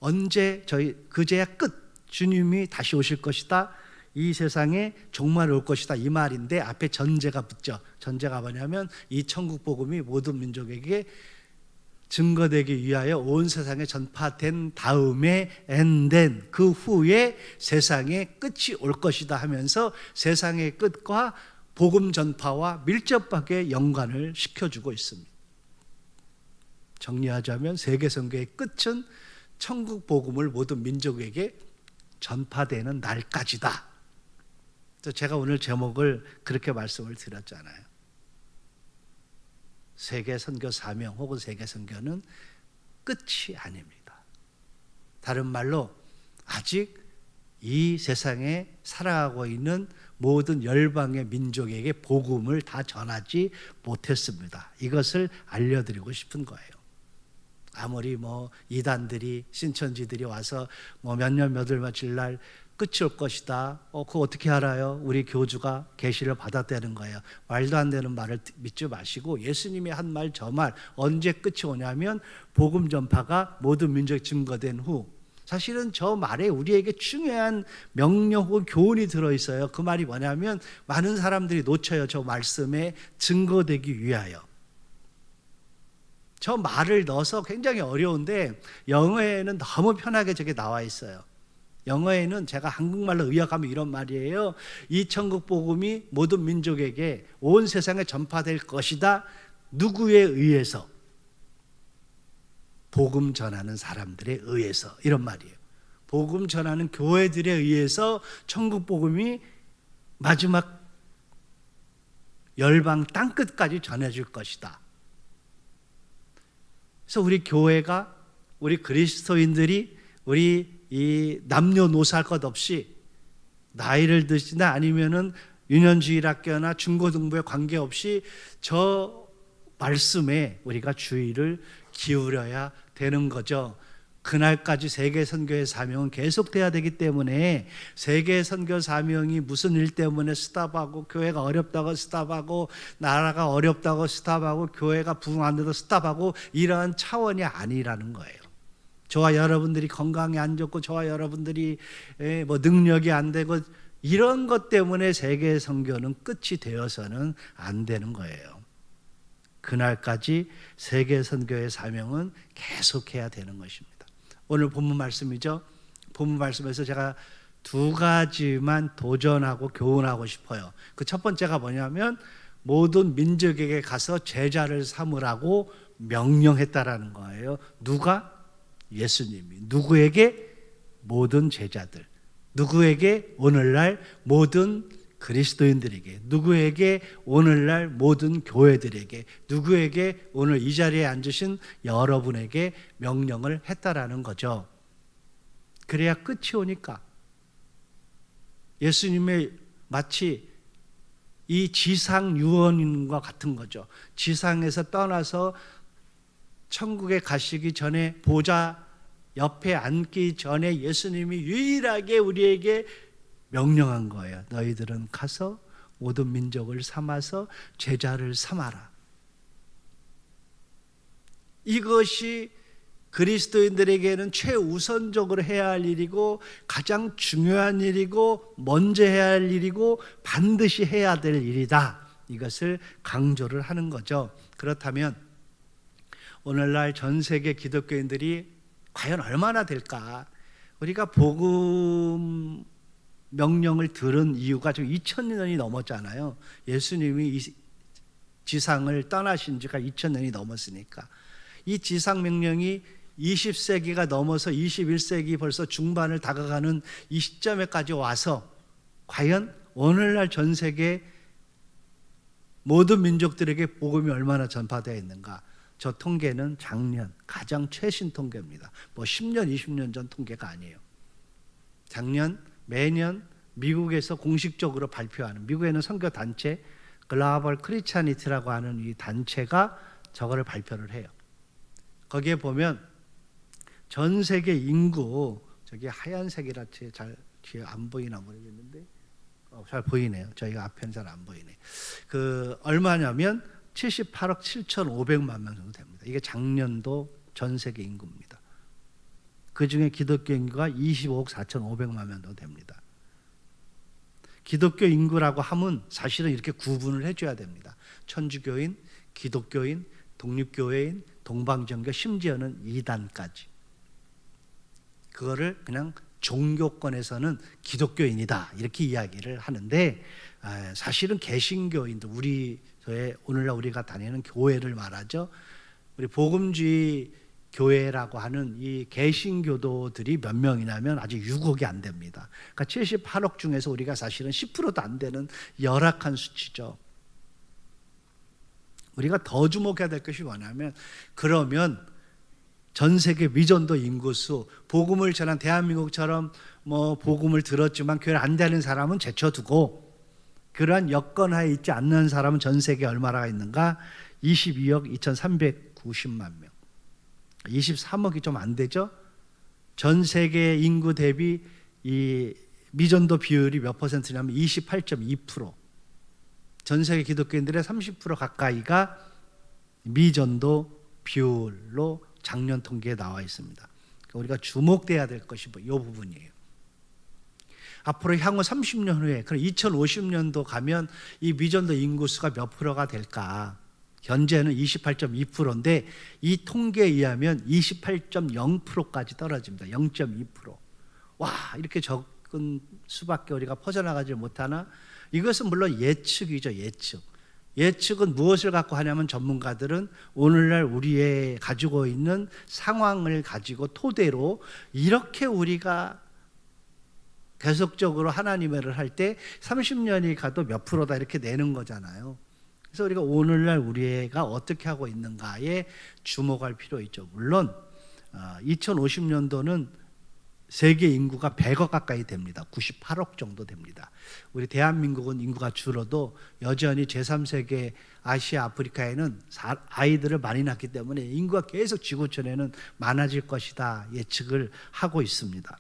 언제 그제야 끝, 주님이 다시 오실 것이다, 이 세상에 종말이 올 것이다, 이 말인데 앞에 전제가 붙죠. 전제가 뭐냐면 이 천국 복음이 모든 민족에게 증거되기 위하여 온 세상에 전파된 다음에 엔덴, 그 후에 세상의 끝이 올 것이다 하면서 세상의 끝과 복음 전파와 밀접하게 연관을 시켜주고 있습니다. 정리하자면 세계 선교의 끝은 천국 복음을 모든 민족에게 전파되는 날까지다. 제가 오늘 제목을 그렇게 말씀을 드렸잖아요. 세계 선교 사명 혹은 세계 선교는 끝이 아닙니다. 다른 말로 아직 이 세상에 살아가고 있는 모든 열방의 민족에게 복음을 다 전하지 못했습니다. 이것을 알려드리고 싶은 거예요. 아무리 이단들이, 신천지들이 와서 몇 년 몇 월 며칠 날 끝이 올 것이다, 그거 어떻게 알아요? 우리 교주가 계시를 받았다는 거예요. 말도 안 되는 말을 믿지 마시고 예수님이 한 말 저 말, 언제 끝이 오냐면 복음 전파가 모든 민족에 증거된 후. 사실은 저 말에 우리에게 중요한 명령 혹은 교훈이 들어있어요. 그 말이 뭐냐면 많은 사람들이 놓쳐요. 저 말씀에 증거되기 위하여. 저 말을 넣어서 굉장히 어려운데 영어에는 너무 편하게 저게 나와 있어요. 영어에는 제가 한국말로 의역하면 이런 말이에요. 이 천국 복음이 모든 민족에게 온 세상에 전파될 것이다. 누구에 의해서? 복음 전하는 사람들에 의해서. 이런 말이에요. 복음 전하는 교회들에 의해서 천국 복음이 마지막 열방 땅끝까지 전해질 것이다. 그래서 우리 교회가, 우리 그리스도인들이, 우리 이 남녀노소 할 것 없이 나이를 드시나 아니면은 유년주일학교나 중고등부에 관계없이 저 말씀에 우리가 주의를 기울여야 되는 거죠. 그날까지 세계 선교의 사명은 계속돼야 되기 때문에 세계 선교 사명이 무슨 일 때문에 스탑하고 교회가 어렵다고 스탑하고 나라가 어렵다고 스탑하고 교회가 부흥 안 돼도 스탑하고 이러한 차원이 아니라는 거예요. 저와 여러분들이 건강이 안 좋고 저와 여러분들이 능력이 안 되고 이런 것 때문에 세계 선교는 끝이 되어서는 안 되는 거예요. 그날까지 세계 선교의 사명은 계속해야 되는 것입니다. 오늘 본문 말씀이죠. 본문 말씀에서 제가 두 가지만 도전하고 교훈하고 싶어요. 그 첫 번째가 뭐냐면 모든 민족에게 가서 제자를 삼으라고 명령했다라는 거예요. 누가? 예수님이. 누구에게? 모든 제자들. 누구에게? 오늘날 모든 그리스도인들에게. 누구에게? 오늘날 모든 교회들에게. 누구에게? 오늘 이 자리에 앉으신 여러분에게 명령을 했다라는 거죠. 그래야 끝이 오니까. 예수님의 마치 이 지상 유언인과 같은 거죠. 지상에서 떠나서 천국에 가시기 전에 보좌 옆에 앉기 전에 예수님이 유일하게 우리에게 명령한 거예요. 너희들은 가서 모든 민족을 삼아서 제자를 삼아라. 이것이 그리스도인들에게는 최우선적으로 해야 할 일이고 가장 중요한 일이고 먼저 해야 할 일이고 반드시 해야 될 일이다. 이것을 강조를 하는 거죠. 그렇다면 오늘날 전 세계 기독교인들이 과연 얼마나 될까? 우리가 복음 명령을 들은 이유가 지금 2000년이 넘었잖아요. 예수님이 이 지상을 떠나신 지가 2000년이 넘었으니까 이 지상 명령이 20세기가 넘어서 21세기 벌써 중반을 다가가는 이 시점에까지 와서 과연 오늘날 전 세계 모든 민족들에게 복음이 얼마나 전파되어 있는가? 저 통계는 작년 가장 최신 통계입니다. 10년, 20년 전 통계가 아니에요. 작년 매년 미국에서 공식적으로 발표하는, 미국에는 선교 단체 글로벌 크리스찬이티라고 하는 이 단체가 저거를 발표를 해요. 거기에 보면 전 세계 인구, 저기 하얀색이라 잘 뒤에 안 보이나 모르겠는데 잘 보이네요. 저희가 앞에는 잘 안 보이네. 그 얼마냐면 78억 7,500만 명 정도 됩니다. 이게 작년도 전 세계 인구입니다. 그 중에 기독교 인구가 25억 4,500만 명 정도 됩니다. 기독교 인구라고 하면 사실은 이렇게 구분을 해줘야 됩니다. 천주교인, 기독교인, 독립교회인, 동방정교, 심지어는 이단까지. 그거를 그냥 종교권에서는 기독교인이다 이렇게 이야기를 하는데, 사실은 개신교인들, 오늘날 우리가 다니는 교회를 말하죠. 우리 복음주의 교회라고 하는 이 개신교도들이 몇 명이냐면 아직 6억이 안 됩니다. 그러니까 78억 중에서 우리가 사실은 10%도 안 되는 열악한 수치죠. 우리가 더 주목해야 될 것이 뭐냐면, 그러면 전 세계 미전도 인구수, 복음을 전한 대한민국처럼 뭐 복음을 들었지만 교회를 안 다니는 사람은 제쳐두고, 그러한 여건하에 있지 않는 사람은 전 세계에 얼마나 있는가? 22억 2,390만 명. 23억이 좀 안 되죠? 전 세계 인구 대비 이 미전도 비율이 몇 퍼센트냐면 28.2%. 전 세계 기독교인들의 30% 가까이가 미전도 비율로 작년 통계에 나와 있습니다. 그러니까 우리가 주목돼야 될 것이 이 부분이에요. 앞으로 향후 30년 후에, 그럼 2050년도 가면 이 미전도 인구수가 몇 프로가 될까? 현재는 28.2%인데 이 통계에 의하면 28.0%까지 떨어집니다. 0.2%. 와, 이렇게 적은 수밖에 우리가 퍼져나가지 못하나? 이것은 물론 예측이죠. 예측은 무엇을 갖고 하냐면, 전문가들은 오늘날 우리의 가지고 있는 상황을 가지고 토대로 이렇게 우리가 계속적으로 하나님의 일을 할 때 30년이 가도 몇 프로다 이렇게 내는 거잖아요. 그래서 우리가 오늘날 우리가 어떻게 하고 있는가에 주목할 필요 있죠. 물론 2050년도는 세계 인구가 100억 가까이 됩니다. 98억 정도 됩니다. 우리 대한민국은 인구가 줄어도 여전히 제3세계 아시아, 아프리카에는 아이들을 많이 낳기 때문에 인구가 계속 지구촌에는 많아질 것이다 예측을 하고 있습니다.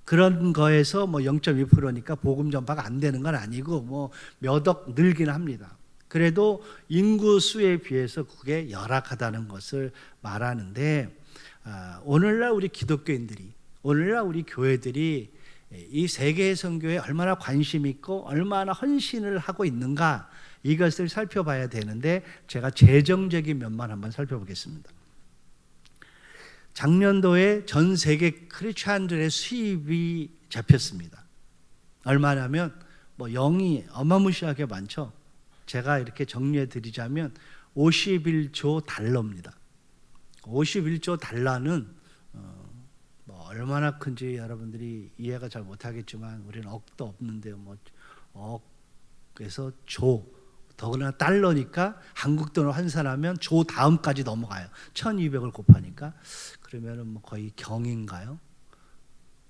그런 거에서 뭐 0.2%니까 복음 전파가 안 되는 건 아니고 뭐 몇 억 늘긴 합니다. 그래도 인구 수에 비해서 그게 열악하다는 것을 말하는데, 오늘날 우리 기독교인들이, 오늘날 우리 교회들이 이 세계 선교에 얼마나 관심 있고 얼마나 헌신을 하고 있는가, 이것을 살펴봐야 되는데, 제가 재정적인 면만 한번 살펴보겠습니다. 작년도에 전 세계 크리스찬들의 수입이 잡혔습니다. 얼마냐면 뭐 0이 어마무시하게 많죠. 제가 이렇게 정리해 드리자면 51조 달러입니다. 51조 달러는 뭐 얼마나 큰지 여러분들이 이해가 잘 못하겠지만, 우리는 억도 없는데요. 뭐 억에서 조, 더구나 달러니까 한국 돈으로 환산하면 조 다음까지 넘어가요. 1200을 곱하니까. 그러면은 뭐 거의 경인가요?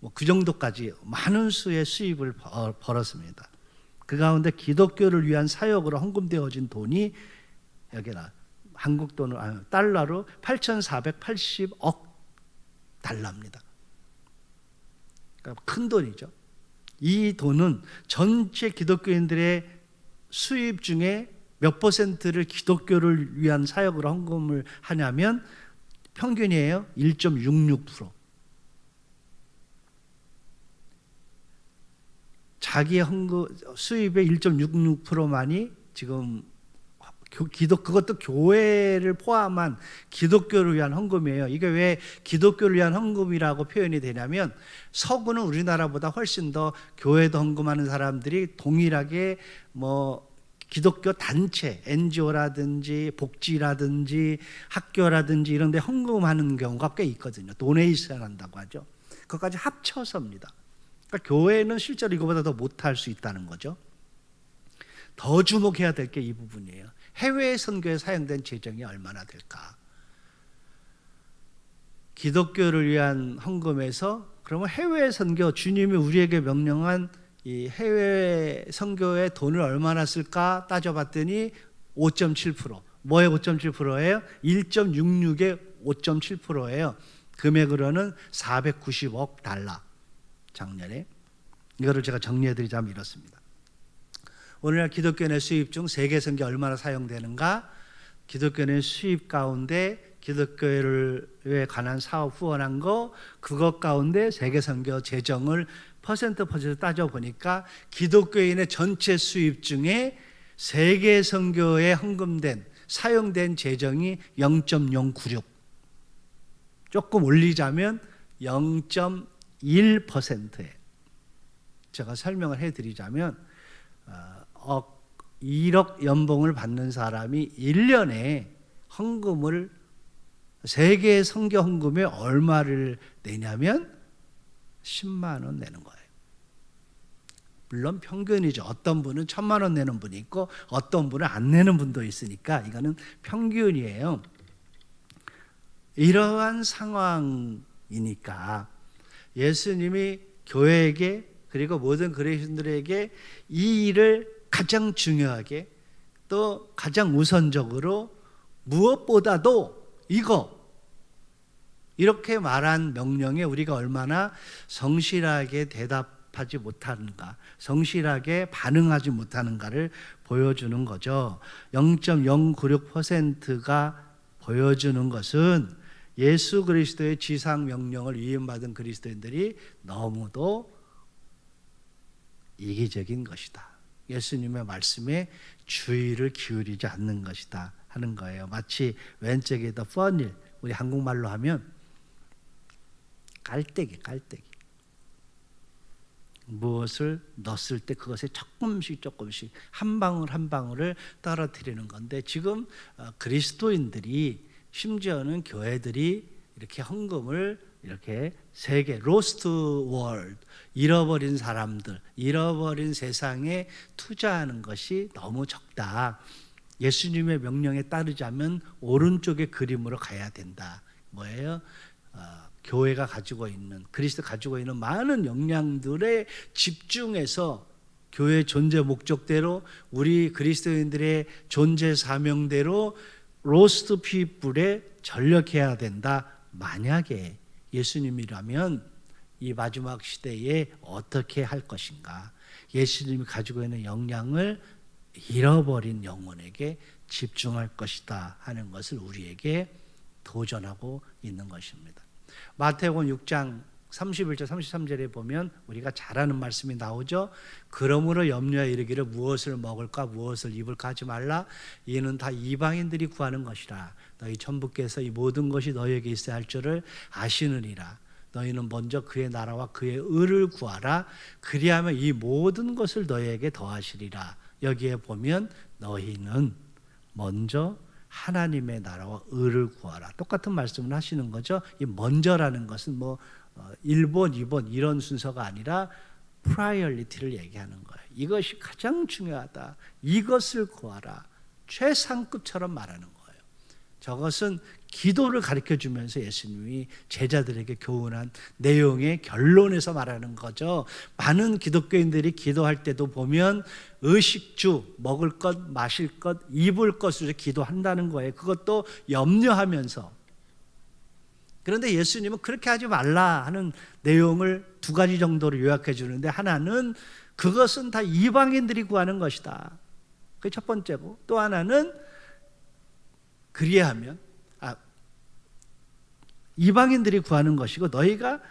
뭐 그 정도까지 많은 수의 수입을 벌었습니다. 그 가운데 기독교를 위한 사역으로 헌금되어진 돈이 여기나 한국 돈으로 달러로 8,480억 달러입니다. 그러니까 큰 돈이죠. 이 돈은 전체 기독교인들의 수입 중에 몇 퍼센트를 기독교를 위한 사역으로 헌금을 하냐면 평균이에요. 1.66%. 자기의 헌금 수입의 1.66%만이 지금 그것도 교회를 포함한 기독교를 위한 헌금이에요. 이게 왜 기독교를 위한 헌금이라고 표현이 되냐면, 서구는 우리나라보다 훨씬 더 교회도 헌금하는 사람들이 동일하게 뭐 기독교 단체, NGO라든지 복지라든지 학교라든지 이런 데 헌금하는 경우가 꽤 있거든요. 도네이션 한다고 하죠. 그것까지 합쳐서입니다. 그러니까 교회는 실제로 이거보다 더 못할 수 있다는 거죠. 더 주목해야 될 게 이 부분이에요. 해외 선교에 사용된 재정이 얼마나 될까? 기독교를 위한 헌금에서, 그러면 해외 선교, 주님이 우리에게 명령한 이 해외 선교에 돈을 얼마나 쓸까 따져봤더니 5.7%. 뭐의 5.7%예요? 1.66의 5.7%예요. 금액으로는 490억 달러 작년에. 이거를 제가 정리해드리자면 이렇습니다. 오늘날 기독교인의 수입 중 세계 선교 얼마나 사용되는가? 기독교인의 수입 가운데 기독교회에 관한 사업 후원한 거, 그것 가운데 세계 선교 재정을 퍼센트 따져보니까 기독교인의 전체 수입 중에 세계 선교에 헌금된 사용된 재정이 0.096, 조금 올리자면 0.1%예요. 제가 설명을 해드리자면 1억 연봉을 받는 사람이 1년에 헌금을 세계 선교 헌금에 얼마를 내냐면 10만 원 내는 거예요. 물론 평균이죠. 어떤 분은 1,000만 원 내는 분이 있고 어떤 분은 안 내는 분도 있으니까 이거는 평균이에요. 이러한 상황이니까 예수님이 교회에게 그리고 모든 그리스도인들에게 이 일을 가장 중요하게 또 가장 우선적으로 무엇보다도 이렇게 말한 명령에 우리가 얼마나 성실하게 대답하지 못하는가, 성실하게 반응하지 못하는가를 보여주는 거죠. 0.096%가 보여주는 것은 예수 그리스도의 지상 명령을 위임받은 그리스도인들이 너무도 이기적인 것이다. 예수님의 말씀에 주의를 기울이지 않는 것이다 하는 거예요. 마치 왼쪽에 더 퍼닐, 우리 한국말로 하면 깔때기. 무엇을 넣었을 때 그것에 조금씩 한 방울 한 방울을 떨어뜨리는 건데, 지금 그리스도인들이 심지어는 교회들이 이렇게 헌금을 이렇게 세계 로스트 월드, 잃어버린 사람들, 잃어버린 세상에 투자하는 것이 너무 적다. 예수님의 명령에 따르자면 오른쪽의 그림으로 가야 된다. 뭐예요? 교회가 가지고 있는, 그리스도 가지고 있는 많은 역량들에 집중해서 교회 존재 목적대로, 우리 그리스도인들의 존재 사명대로 로스트 피플에 전력해야 된다. 만약에 예수님이라면 이 마지막 시대에 어떻게 할 것인가? 예수님이 가지고 있는 역량을 잃어버린 영혼에게 집중할 것이다 하는 것을 우리에게 도전하고 있는 것입니다. 마태복음 6장 31절 33절에 보면 우리가 잘 아는 말씀이 나오죠. 그러므로 염려에 이르기를 무엇을 먹을까 무엇을 입을까 하지 말라. 이는 다 이방인들이 구하는 것이라. 너희 천부께서 이 모든 것이 너희에게 있어야 할 줄을 아시느니라. 너희는 먼저 그의 나라와 그의 의를 구하라. 그리하면 이 모든 것을 너희에게 더하시리라. 여기에 보면 너희는 먼저 하나님의 나라와 의를 구하라. 똑같은 말씀을 하시는 거죠. 이 먼저라는 것은 뭐 1번, 2번 이런 순서가 아니라 프라이어리티를 얘기하는 거예요. 이것이 가장 중요하다. 이것을 구하라. 최상급처럼 말하는 거예요. 저것은 기도를 가르쳐주면서 예수님이 제자들에게 교훈한 내용의 결론에서 말하는 거죠. 많은 기독교인들이 기도할 때도 보면 의식주, 먹을 것, 마실 것, 입을 것으로 기도한다는 거예요. 그것도 염려하면서. 그런데 예수님은 그렇게 하지 말라 하는 내용을 두 가지 정도로 요약해 주는데, 하나는 그것은 다 이방인들이 구하는 것이다. 그게 첫 번째고, 또 하나는 그리하면 이방인들이 구하는 것이고, 너희가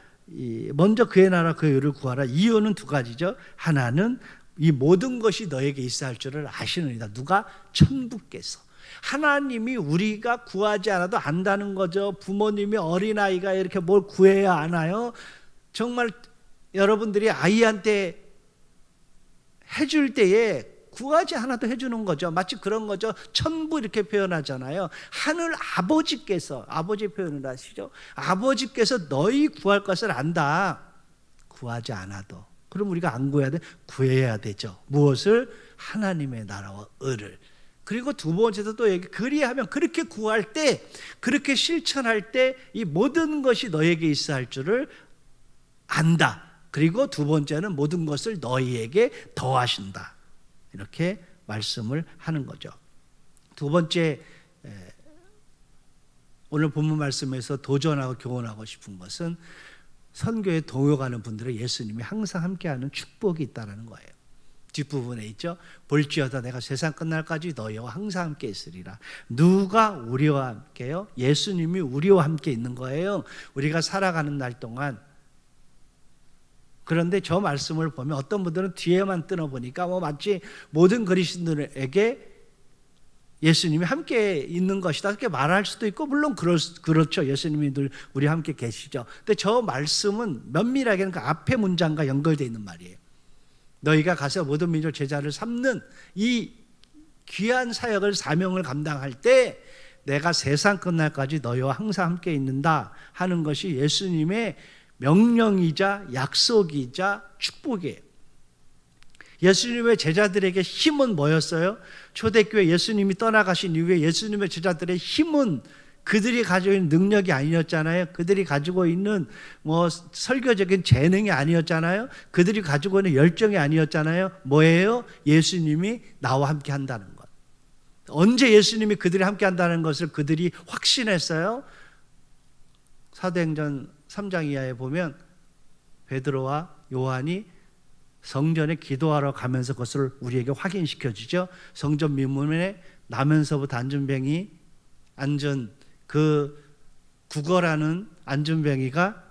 먼저 그의 나라 그의 의를 구하라. 이유는 두 가지죠. 하나는 이 모든 것이 너에게 있어야 할 줄을 아시느니라. 누가? 천부께서. 하나님이 우리가 구하지 않아도 안다는 거죠. 부모님이 어린아이가 이렇게 뭘 구해야 아나요? 정말 여러분들이 아이한테 해줄 때에 구하지 않아도 해주는 거죠. 마치 그런 거죠. 천부 이렇게 표현하잖아요. 하늘 아버지께서, 아버지 표현을 하시죠. 아버지께서 너희 구할 것을 안다. 구하지 않아도. 그럼 우리가 안 구해야 돼? 구해야 되죠. 무엇을? 하나님의 나라와 의를. 그리고 두 번째도 또 얘기, 그리하면 그렇게 구할 때, 그렇게 실천할 때 이 모든 것이 너에게 있어야 할 줄을 안다. 그리고 두 번째는 모든 것을 너희에게 더하신다. 이렇게 말씀을 하는 거죠. 두 번째, 오늘 본문 말씀에서 도전하고 교훈하고 싶은 것은 선교에 동역하는 분들은 예수님이 항상 함께하는 축복이 있다는 거예요. 뒷부분에 있죠. 볼지어다 내가 세상 끝날까지 너희와 항상 함께 있으리라. 누가 우리와 함께요? 예수님이 우리와 함께 있는 거예요. 우리가 살아가는 날 동안. 그런데 저 말씀을 보면 어떤 분들은 뒤에만 뜯어보니까 마치 모든 그리스도인들에게 예수님이 함께 있는 것이다 이렇게 말할 수도 있고, 물론 그렇죠. 예수님이 늘 우리 함께 계시죠. 근데 저 말씀은 면밀하게는 그 앞에 문장과 연결되어 있는 말이에요. 너희가 가서 모든 민족 제자를 삼는 이 귀한 사역을, 사명을 감당할 때 내가 세상 끝날까지 너희와 항상 함께 있는다 하는 것이 예수님의 명령이자 약속이자 축복이에요. 예수님의 제자들에게 힘은 뭐였어요? 초대교회 예수님이 떠나가신 이후에 예수님의 제자들의 힘은 그들이 가지고 있는 능력이 아니었잖아요. 그들이 가지고 있는 설교적인 재능이 아니었잖아요. 그들이 가지고 있는 열정이 아니었잖아요. 뭐예요? 예수님이 나와 함께 한다는 것. 언제 예수님이 그들이 함께 한다는 것을 그들이 확신했어요? 사도행전 3장 이하에 보면 베드로와 요한이 성전에 기도하러 가면서 그것을 우리에게 확인시켜 주죠. 성전 민문에 나면서부터 안전뱅이 안전 그 구걸하는 안전뱅이가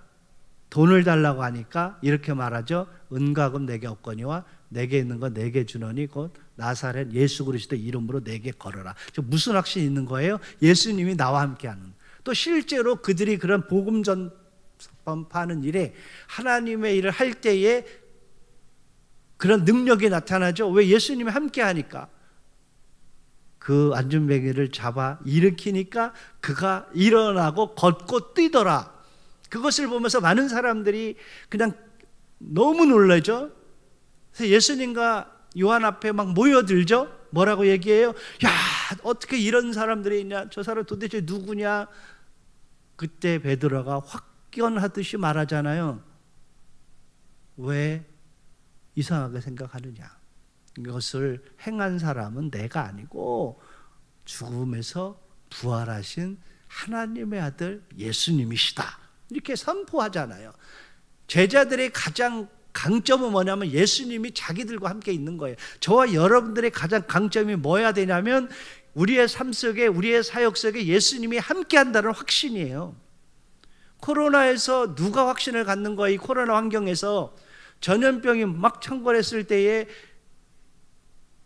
돈을 달라고 하니까 이렇게 말하죠. 은과 금 내게 없거니와 내게 있는 거 내게 주노니 곧 나사렛 예수 그리스도 이름으로 내게 걸어라. 무슨 확신이 있는 거예요? 예수님이 나와 함께하는. 또 실제로 그들이 그런 복음 전파하는 일에 하나님의 일을 할 때에 그런 능력이 나타나죠. 왜? 예수님이 함께하니까. 그 안전뱅이를 잡아 일으키니까 그가 일어나고 걷고 뛰더라. 그것을 보면서 많은 사람들이 그냥 너무 놀라죠. 그래서 예수님과 요한 앞에 막 모여들죠. 뭐라고 얘기해요? 야, 어떻게 이런 사람들이 있냐? 저 사람 도대체 누구냐? 그때 베드로가 확견하듯이 말하잖아요. 왜 이상하게 생각하느냐? 이것을 행한 사람은 내가 아니고 죽음에서 부활하신 하나님의 아들 예수님이시다. 이렇게 선포하잖아요. 제자들의 가장 강점은 뭐냐면 예수님이 자기들과 함께 있는 거예요. 저와 여러분들의 가장 강점이 뭐야 되냐면 우리의 삶 속에, 우리의 사역 속에 예수님이 함께 한다는 확신이에요. 코로나에서 누가 확신을 갖는 거야? 이 코로나 환경에서 전염병이 막 창궐했을 때에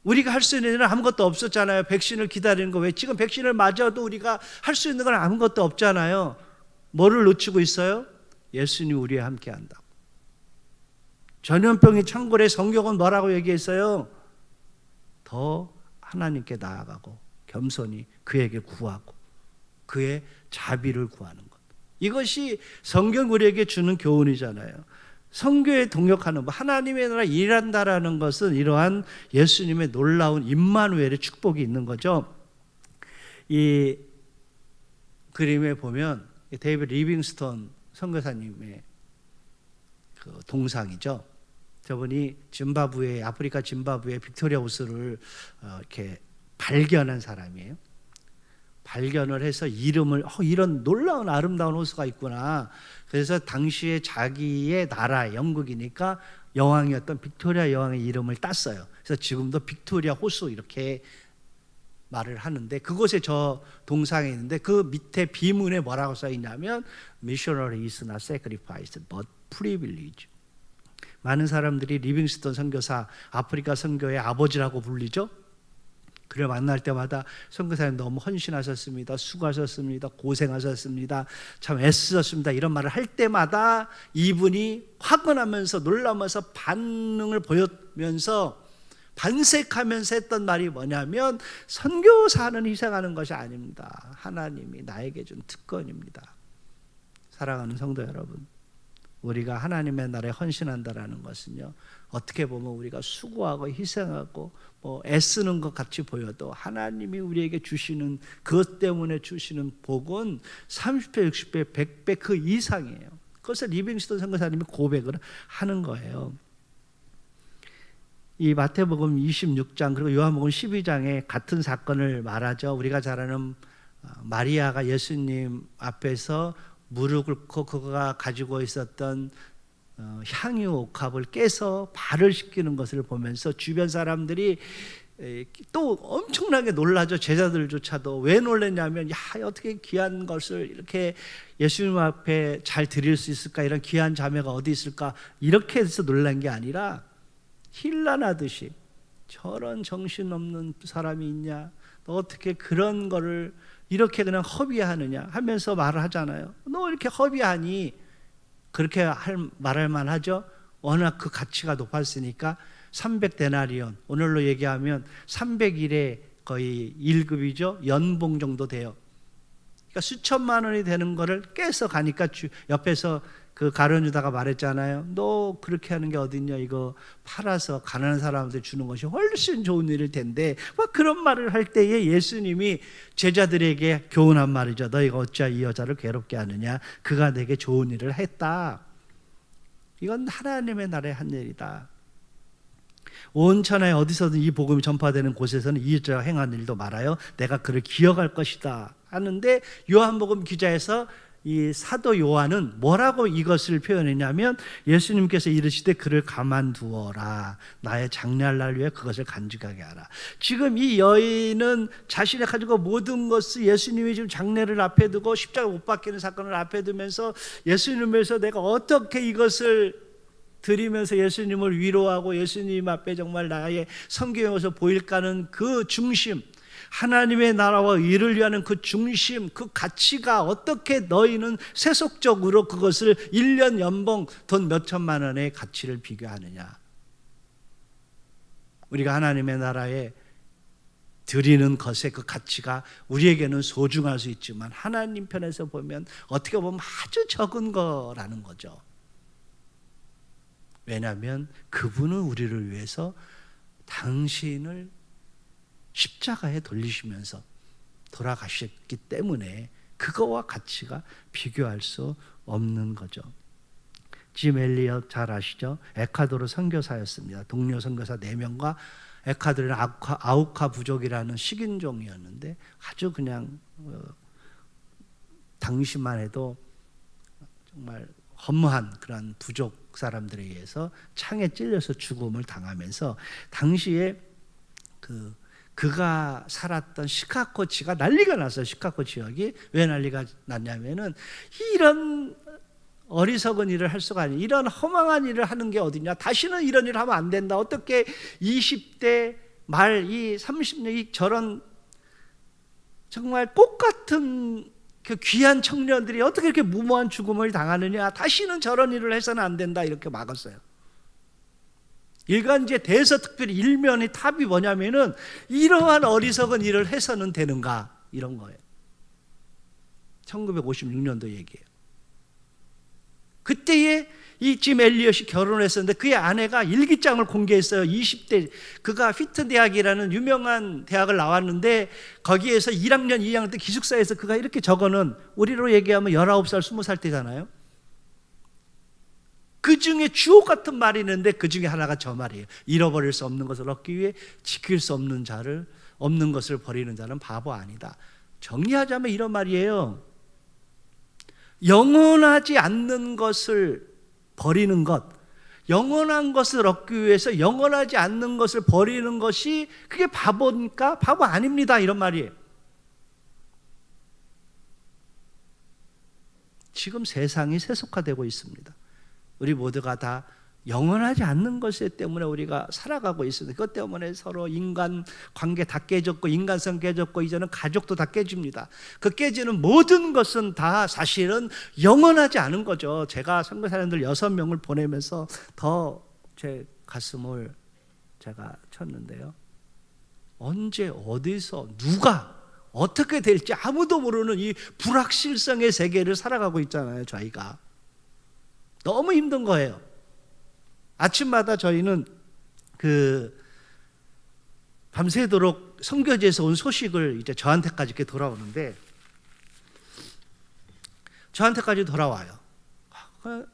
우리가 할 수 있는 일은 아무것도 없었잖아요. 백신을 기다리는 거. 왜? 지금 백신을 맞아도 우리가 할 수 있는 건 아무것도 없잖아요. 뭐를 놓치고 있어요? 예수님이 우리와 함께 한다고. 전염병이 창궐해 성경은 뭐라고 얘기했어요? 더 하나님께 나아가고 겸손히 그에게 구하고 그의 자비를 구하는 것. 이것이 성경 우리에게 주는 교훈이잖아요. 선교에 동역하는 하나님의 나라 일한다라는 것은 이러한 예수님의 놀라운 임마누엘의 축복이 있는 거죠. 이 그림에 보면 데이비드 리빙스턴 선교사님의 그 동상이죠. 저분이 짐바브웨, 아프리카 짐바브웨 빅토리아 호수를 이렇게 발견한 사람이에요. 발견을 해서 이름을 이런 놀라운 아름다운 호수가 있구나. 그래서 당시에 자기의 나라 영국이니까 여왕이었던 빅토리아 여왕의 이름을 땄어요. 그래서 지금도 빅토리아 호수 이렇게 말을 하는데 그곳에 저 동상에 있는데 그 밑에 비문에 뭐라고 써 있냐면 Missionary is not sacrificed but privilege. 많은 사람들이 리빙스턴 선교사 아프리카 선교의 아버지라고 불리죠. 그를 만날 때마다 선교사님 너무 헌신하셨습니다. 수고하셨습니다. 고생하셨습니다. 참 애쓰셨습니다. 이런 말을 할 때마다 이분이 화근하면서 놀라면서 반응을 보이면서 반색하면서 했던 말이 뭐냐면 선교사는 희생하는 것이 아닙니다. 하나님이 나에게 준 특권입니다. 사랑하는 성도 여러분, 우리가 하나님의 나라에 헌신한다라는 것은요, 어떻게 보면 우리가 수고하고 희생하고 애쓰는 것 같이 보여도 하나님이 우리에게 주시는 그것 때문에 주시는 복은 30배, 60배, 100배 그 이상이에요. 그것을 리빙스턴 선교사님이 고백을 하는 거예요. 이 마태복음 26장 그리고 요한복음 12장에 같은 사건을 말하죠. 우리가 잘 아는 마리아가 예수님 앞에서 무릎 꿇고 그가 가지고 있었던 향유 옥합을 깨서 발을 씻기는 것을 보면서 주변 사람들이 또 엄청나게 놀라죠. 제자들조차도. 왜 놀랐냐면 야, 어떻게 귀한 것을 이렇게 예수님 앞에 잘 드릴 수 있을까, 이런 귀한 자매가 어디 있을까, 이렇게 해서 놀란 게 아니라 힐난하듯이 저런 정신없는 사람이 있냐, 너 어떻게 그런 거를 이렇게 그냥 허비하느냐 하면서 말을 하잖아요. 너 이렇게 허비하니, 그렇게 말할 만하죠. 워낙 그 가치가 높았으니까 300데나리온, 오늘로 얘기하면 300일에 거의 1급이죠. 연봉 정도 돼요. 그러니까 수천만 원이 되는 거를 깨서 가니까 옆에서 그 가룟 유다가 말했잖아요. 너 그렇게 하는 게 어딨냐, 이거 팔아서 가난한 사람한테 주는 것이 훨씬 좋은 일일 텐데, 막 그런 말을 할 때에 예수님이 제자들에게 교훈한 말이죠. 너희가 어찌 이 여자를 괴롭게 하느냐, 그가 내게 좋은 일을 했다. 이건 하나님의 나라의 한 일이다. 온 천하에 어디서든 이 복음이 전파되는 곳에서는 이 여자가 행한 일도 많아요. 내가 그를 기억할 것이다 하는데, 요한복음 기자에서 이 사도 요한은 뭐라고 이것을 표현했냐면, 예수님께서 이르시되 그를 가만두어라, 나의 장래할 날 위해 그것을 간직하게 하라. 지금 이 여인은 자신이 가지고 모든 것을, 예수님이 지금 장래를 앞에 두고 십자가 못 박히는 사건을 앞에 두면서 예수님에서 내가 어떻게 이것을 드리면서 예수님을 위로하고 예수님 앞에 정말 나의 섬김에서 보일까는 그 중심, 하나님의 나라와 의를 위하는 그 중심, 그 가치가 어떻게 너희는 세속적으로 그것을 1년 연봉 돈 몇천만 원의 가치를 비교하느냐. 우리가 하나님의 나라에 드리는 것의 그 가치가 우리에게는 소중할 수 있지만 하나님 편에서 보면 어떻게 보면 아주 적은 거라는 거죠. 왜냐하면 그분은 우리를 위해서 당신을 십자가에 돌리시면서 돌아가셨기 때문에 그거와 가치가 비교할 수 없는 거죠. 짐 엘리엇 잘 아시죠? 에콰도르 선교사였습니다. 동료 선교사 4명과 에콰도르는 아우카 부족이라는 식인종이었는데 아주 그냥 당시만 해도 정말 허무한 그런 부족 사람들에 의해서 창에 찔려서 죽음을 당하면서 당시에 그가 살았던 시카고치가 난리가 났어요. 시카고 지역이 왜 난리가 났냐면은 이런 어리석은 일을 할 수가 아니에요. 이런 허망한 일을 하는 게 어디냐, 다시는 이런 일을 하면 안 된다. 어떻게 20대 말 이 30년 저런 정말 꽃 같은 그 귀한 청년들이 어떻게 이렇게 무모한 죽음을 당하느냐, 다시는 저런 일을 해서는 안 된다, 이렇게 막았어요. 일간지에 대해서 특별히 일면의 탑이 뭐냐면은 이러한 어리석은 일을 해서는 되는가, 이런 거예요. 1956년도 얘기예요. 그때에 이 짐 엘리엇이 결혼했었는데 그의 아내가 일기장을 공개했어요. 20대 그가 피트 대학이라는 유명한 대학을 나왔는데 거기에서 1학년 2학년 때 기숙사에서 그가 이렇게 적어는, 우리로 얘기하면 19살 20살 때잖아요. 그 중에 주옥 같은 말이 있는데 그 중에 하나가 저 말이에요. 잃어버릴 수 없는 것을 얻기 위해 지킬 수 없는 것을 버리는 자는 바보 아니다. 정리하자면 이런 말이에요. 영원하지 않는 것을 버리는 것, 영원한 것을 얻기 위해서 영원하지 않는 것을 버리는 것이 그게 바보니까? 바보 아닙니다, 이런 말이에요. 지금 세상이 세속화되고 있습니다. 우리 모두가 다 영원하지 않는 것 때문에 우리가 살아가고 있습니다. 그것 때문에 서로 인간 관계 다 깨졌고 인간성 깨졌고 이제는 가족도 다 깨집니다. 그 깨지는 모든 것은 다 사실은 영원하지 않은 거죠. 제가 선교사님들 6명을 보내면서 더 제 가슴을 제가 쳤는데요. 언제 어디서 누가 어떻게 될지 아무도 모르는 이 불확실성의 세계를 살아가고 있잖아요. 저희가 너무 힘든 거예요. 아침마다 저희는 밤새도록 선교지에서 온 소식을 이제 저한테까지 이렇게 돌아오는데, 저한테까지 돌아와요.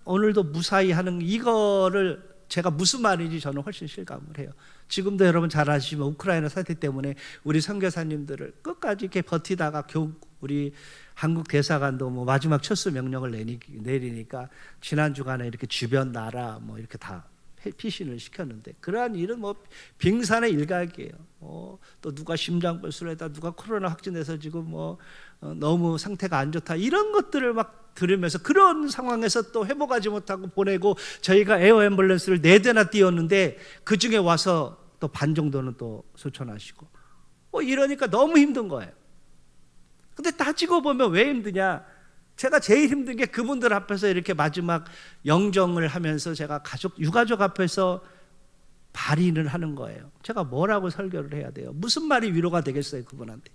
오늘도 무사히 하는 이거를 제가 무슨 말인지 저는 훨씬 실감을 해요. 지금도 여러분 잘 아시지만 우크라이나 사태 때문에 우리 선교사님들을 끝까지 이렇게 버티다가 결국 우리 한국 대사관도 뭐 마지막 철수 명령을 내리니까 지난 주간에 이렇게 주변 나라 뭐 이렇게 다 피신을 시켰는데, 그러한 일은 뭐 빙산의 일각이에요. 또 누가 심장불수를 했다, 누가 코로나 확진돼서 지금 너무 상태가 안 좋다, 이런 것들을 막 들으면서 그런 상황에서 또 회복하지 못하고 보내고, 저희가 에어 앰뷸런스를 4대나 띄웠는데 그 중에 와서 또 반 정도는 또 소천하시고 이러니까 너무 힘든 거예요. 근데 따지고 보면 왜 힘드냐? 제가 제일 힘든 게 그분들 앞에서 이렇게 마지막 영정을 하면서 제가 유가족 앞에서 발인을 하는 거예요. 제가 뭐라고 설교를 해야 돼요? 무슨 말이 위로가 되겠어요, 그분한테?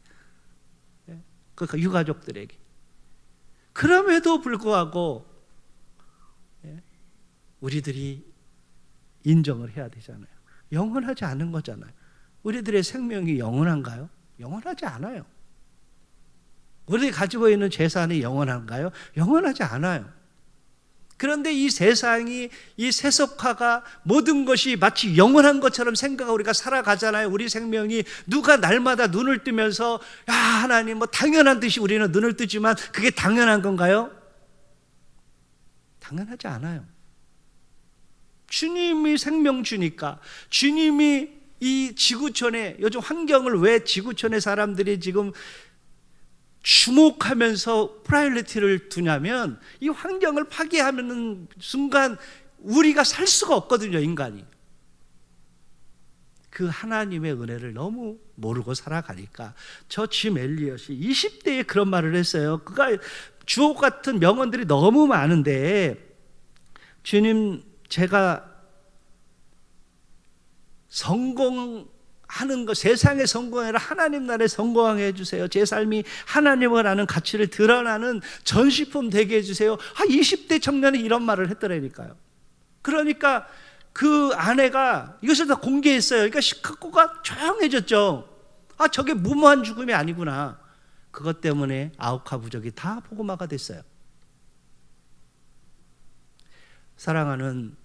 그러니까 유가족들에게. 그럼에도 불구하고 우리들이 인정을 해야 되잖아요. 영원하지 않은 거잖아요. 우리들의 생명이 영원한가요? 영원하지 않아요. 우리들이 가지고 있는 재산이 영원한가요? 영원하지 않아요. 그런데 이 세상이, 이 세속화가 모든 것이 마치 영원한 것처럼 생각하고 우리가 살아가잖아요. 우리 생명이 누가 날마다 눈을 뜨면서 야 하나님 뭐 당연한 듯이 우리는 눈을 뜨지만 그게 당연한 건가요? 당연하지 않아요. 주님이 생명 주니까, 주님이 이 지구촌에, 요즘 환경을 왜 지구촌의 사람들이 지금 주목하면서 프라이어리티를 두냐면, 이 환경을 파괴하는 순간 우리가 살 수가 없거든요, 인간이. 그 하나님의 은혜를 너무 모르고 살아가니까. 저 짐 엘리엇이 20대에 그런 말을 했어요. 그가 주옥 같은 명언들이 너무 많은데, 주님 제가 성공하는 것, 세상에 성공이 아니라 하나님 나라에 성공하게 해주세요. 제 삶이 하나님을 아는 가치를 드러나는 전시품 되게 해주세요. 20대 청년이 이런 말을 했더라니까요. 그러니까 그 아내가 이것을 다 공개했어요. 그러니까 시카고가 조용해졌죠. 저게 무모한 죽음이 아니구나. 그것 때문에 아우카 부족이 다 복음화가 됐어요. 사랑하는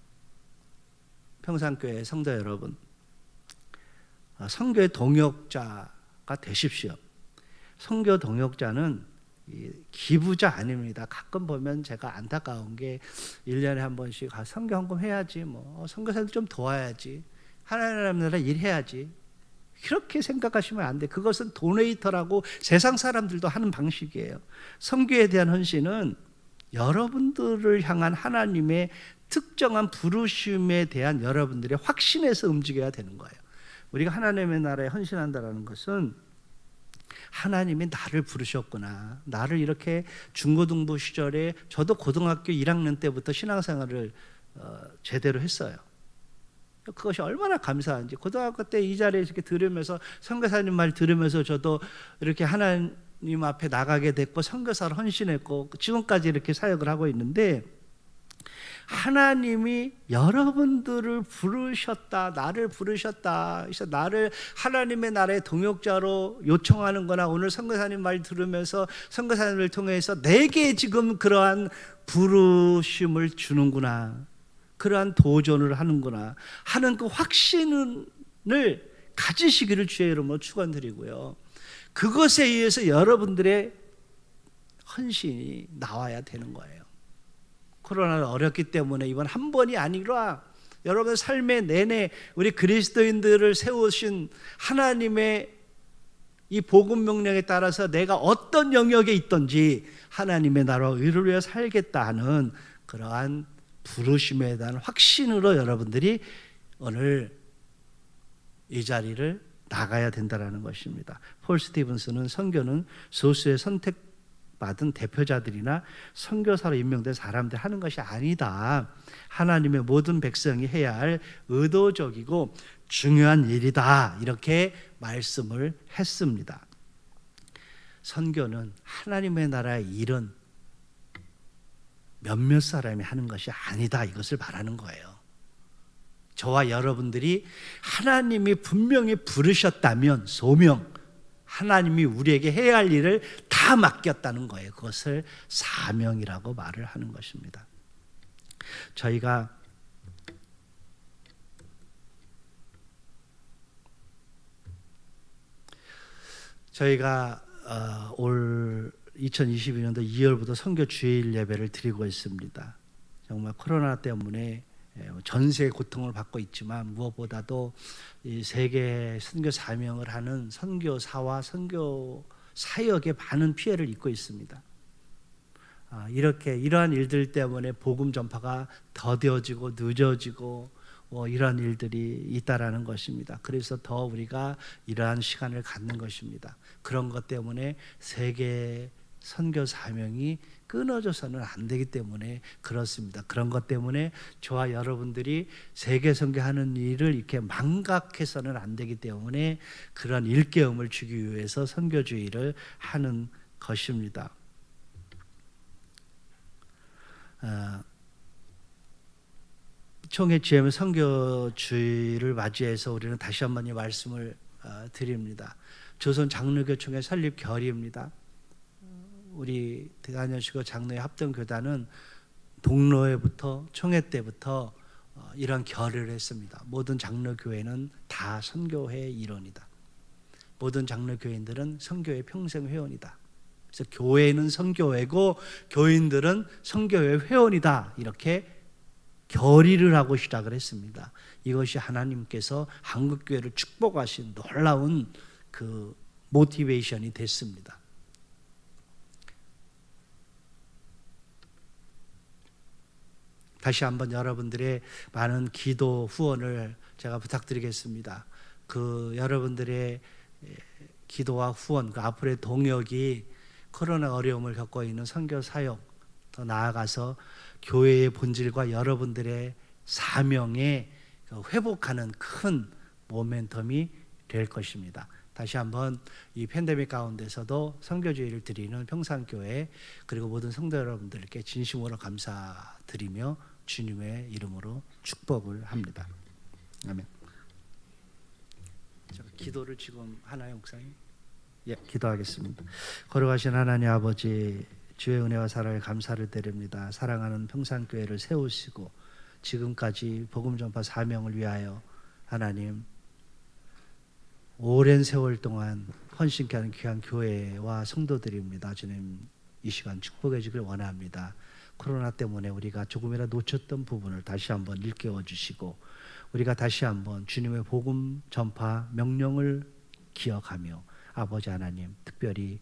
평산교회 성도 여러분, 선교의 동역자가 되십시오. 선교 동역자는 기부자 아닙니다. 가끔 보면 제가 안타까운 게 1년에 한 번씩 선교 헌금 해야지, 선교사들 좀 도와야지, 하나님 나라 일해야지, 그렇게 생각하시면 안 돼. 그것은 도네이터라고 세상 사람들도 하는 방식이에요. 선교에 대한 헌신은 여러분들을 향한 하나님의 특정한 부르심에 대한 여러분들의 확신에서 움직여야 되는 거예요. 우리가 하나님의 나라에 헌신한다는 것은 하나님이 나를 부르셨구나, 나를 이렇게 중고등부 시절에, 저도 고등학교 1학년 때부터 신앙생활을 제대로 했어요. 그것이 얼마나 감사한지. 고등학교 때 이 자리에 이렇게 들으면서, 선교사님 말 들으면서 저도 이렇게 하나님 앞에 나가게 됐고 선교사를 헌신했고 지금까지 이렇게 사역을 하고 있는데, 하나님이 여러분들을 부르셨다, 나를 부르셨다, 그래서 나를 하나님의 나라의 동역자로 요청하는 거나, 오늘 선교사님 말 들으면서 선교사님을 통해서 내게 지금 그러한 부르심을 주는구나, 그러한 도전을 하는구나 하는 그 확신을 가지시기를 주의 이름으로 축원드리고요. 그것에 의해서 여러분들의 헌신이 나와야 되는 거예요. 코로나는 어렵기 때문에 이번 한 번이 아니라 여러분 삶의 내내 우리 그리스도인들을 세우신 하나님의 이 복음 명령에 따라서 내가 어떤 영역에 있든지 하나님의 나라와 의를 위해 살겠다 하는 그러한 부르심에 대한 확신으로 여러분들이 오늘 이 자리를 나가야 된다는 것입니다. 폴 스티븐스는 선교는 소수의 선택받은 대표자들이나 선교사로 임명된 사람들 하는 것이 아니다, 하나님의 모든 백성이 해야 할 의도적이고 중요한 일이다, 이렇게 말씀을 했습니다. 선교는 하나님의 나라의 일은 몇몇 사람이 하는 것이 아니다, 이것을 말하는 거예요. 저와 여러분들이 하나님이 분명히 부르셨다면, 소명, 하나님이 우리에게 해야 할 일을 다 맡겼다는 거예요. 그것을 사명이라고 말을 하는 것입니다. 저희가 올 2022년도 2월부터 선교 주일 예배를 드리고 있습니다. 정말 코로나 때문에 전세의 고통을 받고 있지만 무엇보다도 이 세계 선교 사명을 하는 선교사와 선교 사역에 많은 피해를 입고 있습니다. 이러한 일들 때문에 복음 전파가 더뎌지고 늦어지고 이러한 일들이 있다라는 것입니다. 그래서 더 우리가 이러한 시간을 갖는 것입니다. 그런 것 때문에 세계 선교 사명이 끊어져서는 안 되기 때문에 그렇습니다. 그런 것 때문에 저와 여러분들이 세계 선교하는 일을 이렇게 망각해서는 안 되기 때문에 그런 일깨움을 주기 위해서 선교주의를 하는 것입니다. 총회 GM 선교주의를 맞이해서 우리는 다시 한번 이 말씀을 드립니다. 조선 장로교 총회 설립 결의입니다. 우리 대한연수교 장로회 합동교단은 동로회부터 총회 때부터 이런 결의를 했습니다. 모든 장로교회는 다 선교회의 일원이다. 모든 장로교인들은 선교회 평생 회원이다. 그래서 교회는 선교회고 교인들은 선교회 회원이다. 이렇게 결의를 하고 시작을 했습니다. 이것이 하나님께서 한국교회를 축복하신 놀라운 그 모티베이션이 됐습니다. 다시 한번 여러분들의 많은 기도 후원을 제가 부탁드리겠습니다. 그 여러분들의 기도와 후원, 그 앞으로의 동역이 코로나 어려움을 겪고 있는 선교 사역, 더 나아가서 교회의 본질과 여러분들의 사명에 회복하는 큰 모멘텀이 될 것입니다. 다시 한번 이 팬데믹 가운데서도 선교주의를 드리는 평산교회 그리고 모든 성도 여러분들께 진심으로 감사드리며 주님의 이름으로 축복을 합니다. 아멘. 기도를 지금 하나요, 목사님? 예, 기도하겠습니다. 거룩하신 하나님 아버지, 주의 은혜와 사랑에 감사를 드립니다. 사랑하는 평산교회를 세우시고 지금까지 복음 전파 사명을 위하여 하나님 오랜 세월 동안 헌신케 하는 귀한 교회와 성도들입니다. 주님 이 시간 축복해 주길 원합니다. 코로나 때문에 우리가 조금이라도 놓쳤던 부분을 다시 한번 일깨워 주시고 우리가 다시 한번 주님의 복음 전파 명령을 기억하며 아버지 하나님 특별히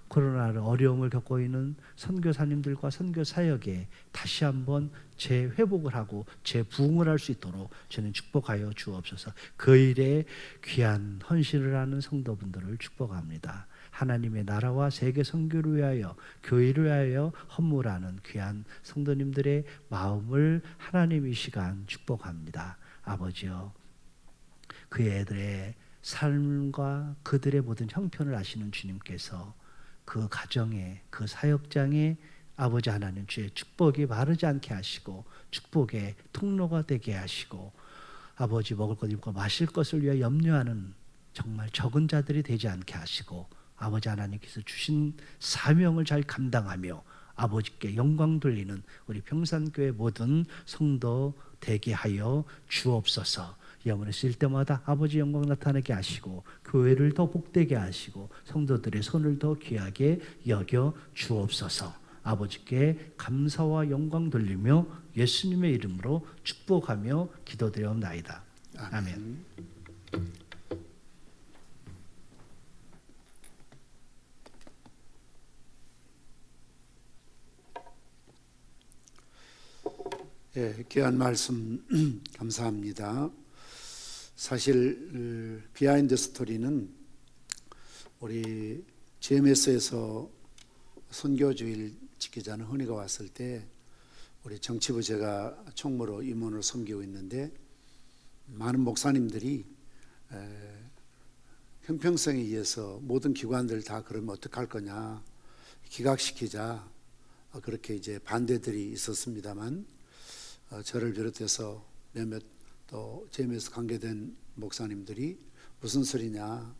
코로나로 어려움을 겪고 있는 선교사님들과 선교사역에 다시 한번 재회복을 하고 재부흥을 할 수 있도록 저는 축복하여 주옵소서. 그 일에 귀한 헌신을 하는 성도분들을 축복합니다. 하나님의 나라와 세계 선교를 위하여 교회를 위하여 헌물하는 귀한 성도님들의 마음을 하나님 이 시간 축복합니다. 아버지여, 그 애들의 삶과 그들의 모든 형편을 아시는 주님께서 그 가정에 그 사역장에 아버지 하나님 주의 축복이 마르지 않게 하시고 축복의 통로가 되게 하시고 아버지 먹을 것 입고 마실 것을 위해 염려하는 정말 적은 자들이 되지 않게 하시고 아버지 하나님께서 주신 사명을 잘 감당하며 아버지께 영광 돌리는 우리 평산교회 모든 성도 되게 하여 주옵소서. 영혼을 쓸 때마다 아버지 영광 나타나게 하시고 교회를 더 복되게 하시고 성도들의 손을 더 귀하게 여겨 주옵소서. 아버지께 감사와 영광 돌리며 예수님의 이름으로 축복하며 기도드리옵나이다. 아멘. 예, 귀한 말씀 감사합니다. 사실 비하인드 스토리는 우리 GMS에서 선교주일 지키자는 헌의가 왔을 때 우리 정치부 제가 총무로 임원을 섬기고 있는데 많은 목사님들이 형평성에 의해서 모든 기관들 다 그러면 어떡할 거냐 기각시키자 그렇게 이제 반대들이 있었습니다만 저를 비롯해서 몇몇 또 GMS 관계된 목사님들이 무슨 소리냐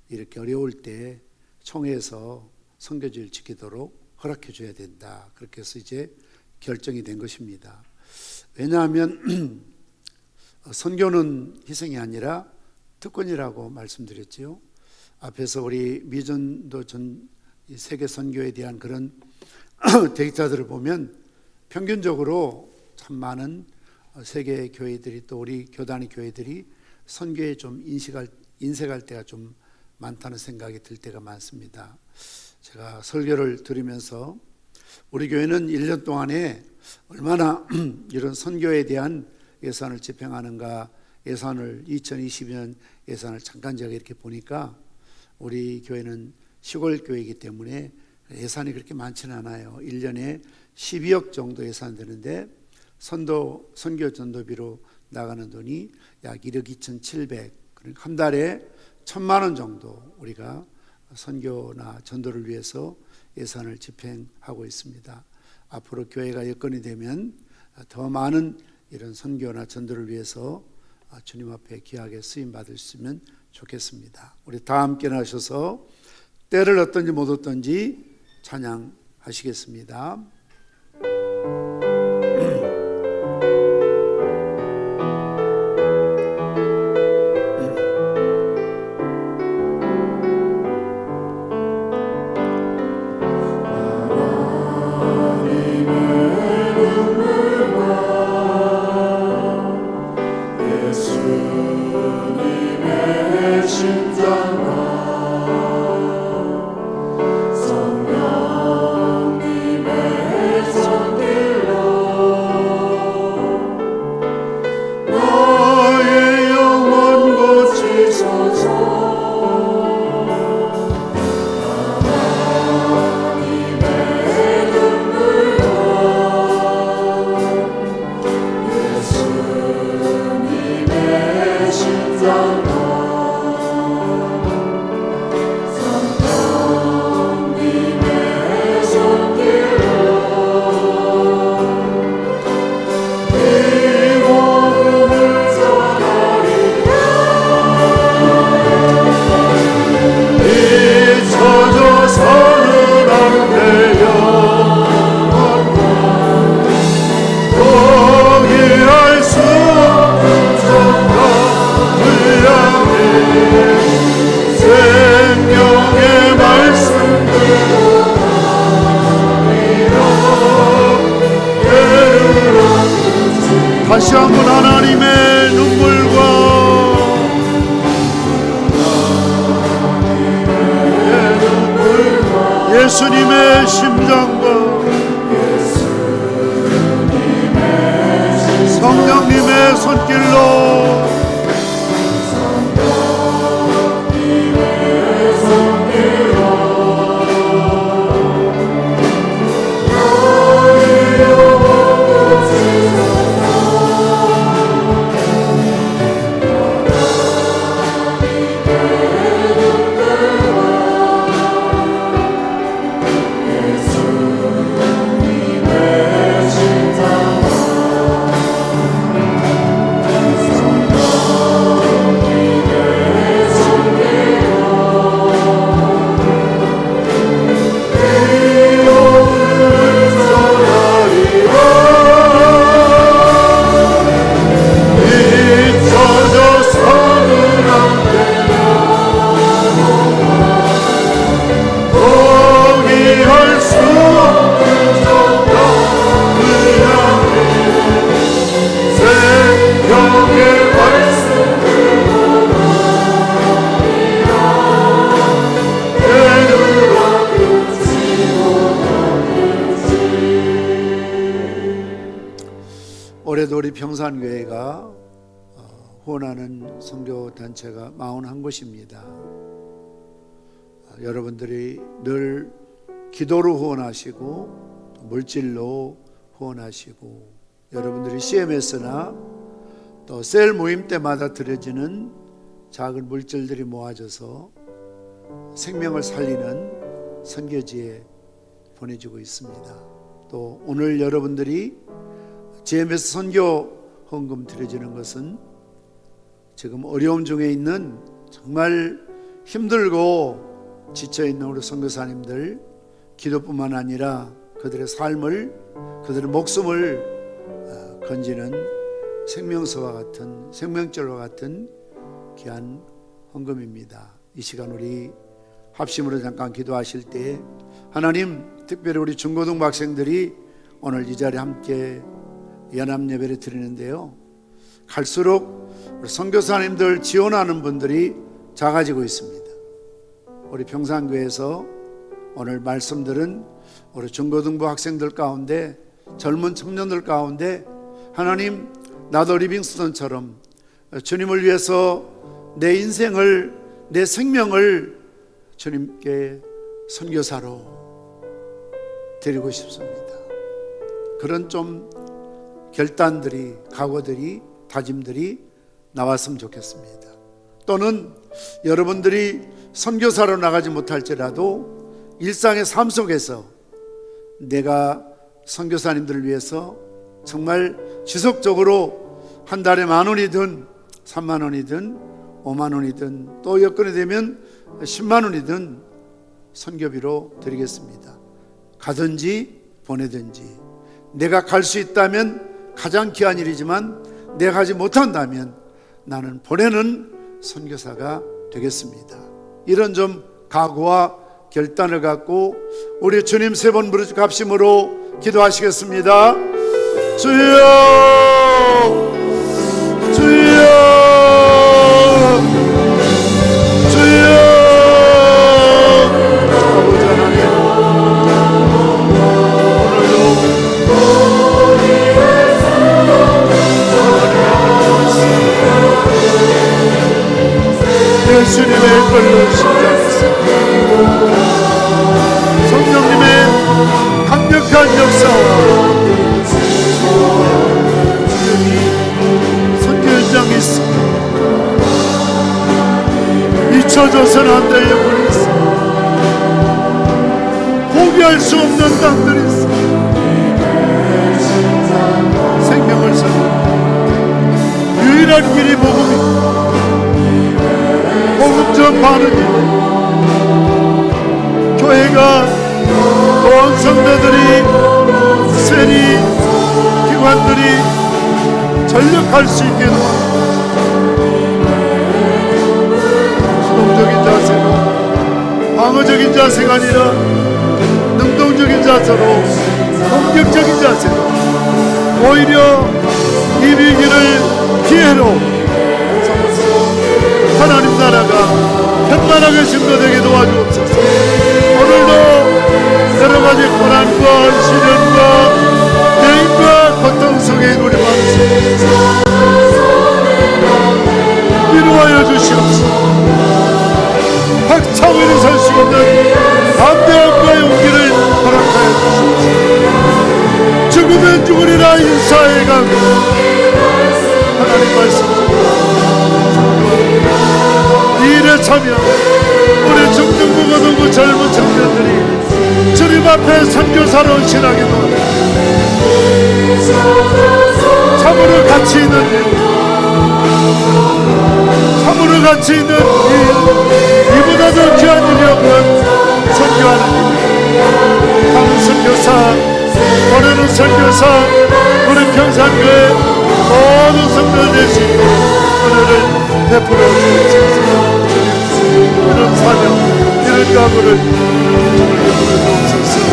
이렇게 어려울 때 총회에서 선교주일 지키도록 허락해 줘야 된다. 그렇게 해서 이제 결정이 된 것입니다. 왜냐하면 선교는 희생이 아니라 특권이라고 말씀드렸지요. 앞에서 우리 미전도 전 세계 선교에 대한 그런 데이터들을 보면 평균적으로 참 많은 세계 교회들이 또 우리 교단의 교회들이 선교에 좀 인색할 때가 좀 많다는 생각이 들 때가 많습니다. 제가 설교를 들으면서 우리 교회는 1년 동안에 얼마나 이런 선교에 대한 예산을 집행하는가, 예산을 2022년 예산을 잠깐 제가 이렇게 보니까 우리 교회는 시골 교회이기 때문에 예산이 그렇게 많지는 않아요. 1년에 12억 정도 예산되는데 선교 전도비로 나가는 돈이 약 1억 2,700, 그러니까 한 달에 1,000만 원 정도 우리가 선교나 전도를 위해서 예산을 집행하고 있습니다. 앞으로 교회가 여건이 되면 더 많은 이런 선교나 전도를 위해서 주님 앞에 귀하게 쓰임 받으시면 좋겠습니다. 우리 다 함께 나셔서 때를 얻든지 못 얻든지 찬양하시겠습니다. 다시 한번 하나님의 눈물과 예수님의 심장과 성령님의 손길로 올해도 우리 평산교회가 후원하는 선교단체가 41곳입니다. 여러분들이 늘 기도로 후원하시고 물질로 후원하시고 여러분들이 CMS나 또 셀 모임 때마다 드려지는 작은 물질들이 모아져서 생명을 살리는 선교지에 보내지고 있습니다. 또 오늘 여러분들이 GMS 선교 헌금 드려지는 것은 지금 어려움 중에 있는 정말 힘들고 지쳐있는 우리 선교사님들 기도뿐만 아니라 그들의 삶을, 그들의 목숨을 건지는 생명수와 같은, 생명줄과 같은 귀한 헌금입니다. 이 시간 우리 합심으로 잠깐 기도하실 때 하나님, 특별히 우리 중고등부 학생들이 오늘 이 자리에 함께 연합 예배를 드리는데요, 갈수록 우리 선교사님들 지원하는 분들이 작아지고 있습니다. 우리 평산교회에서 오늘 말씀들은 우리 중고등부 학생들 가운데, 젊은 청년들 가운데 하나님, 나도 리빙스턴처럼 주님을 위해서 내 인생을, 내 생명을 주님께 선교사로 드리고 싶습니다. 그런 좀 결단들이, 각오들이, 다짐들이 나왔으면 좋겠습니다. 또는 여러분들이 선교사로 나가지 못할지라도 일상의 삶 속에서 내가 선교사님들을 위해서 정말 지속적으로 한 달에 10,000원이든 30,000원이든 50,000원이든 또 여건이 되면 100,000원이든 선교비로 드리겠습니다. 가든지 보내든지, 내가 갈 수 있다면 가장 귀한 일이지만 내가 가지 못한다면 나는 보내는 선교사가 되겠습니다. 이런 좀 각오와 결단을 갖고 우리 주님 3번 부르짖고 합심으로 기도하시겠습니다. 주여, 주여, 주여. 아버지 하나님, 오늘도 예수님의 걸로 심장했습니다. 성령님의 강력한 역사와 선교 현장이 있습니다. 잊혀져서는 안 될 영혼이 있습니다. 포기할 수 없는 땅들이 있습니다. 생명을 살리는 유일한 길이 복음입니다. 복음 전파하는 일, 교회가 온 성도들이, 세리, 기관들이 전력할 수 있게 수동적인 자세가, 방어적인 자세가 아니라 능동적인 자세로, 공격적인 자세로, 오히려 이 위기를 기회로 하나님 나라가 편만하게 증거되게 도와주옵소서. 오늘도 여러가지 고난과 시련과 대인과 고통 속에 우리 마음속 위로하여 주시옵소서. 박차원이 설 수 있는 담대함과 용기를 허락하여 주시옵소서. 죽으면 죽으리라 인사해 가고 하나님 말씀 이 일에 참여 우리 중등부 고등부 젊은 청년들이 주님 앞에 선교사로 신하게 도와주옵소서. 참으로 가치 있는 일, 참으로 가치 있는 일, 이보다도 귀한 일이 없는 선교하는 일, 다른 선교사, 보내는 선교사, 우리 평산교회 모든 성도들 될 수 있도록 은혜를 베풀어 주옵소서. 이런 사명, 이런 각오를 베풀어 주옵소서.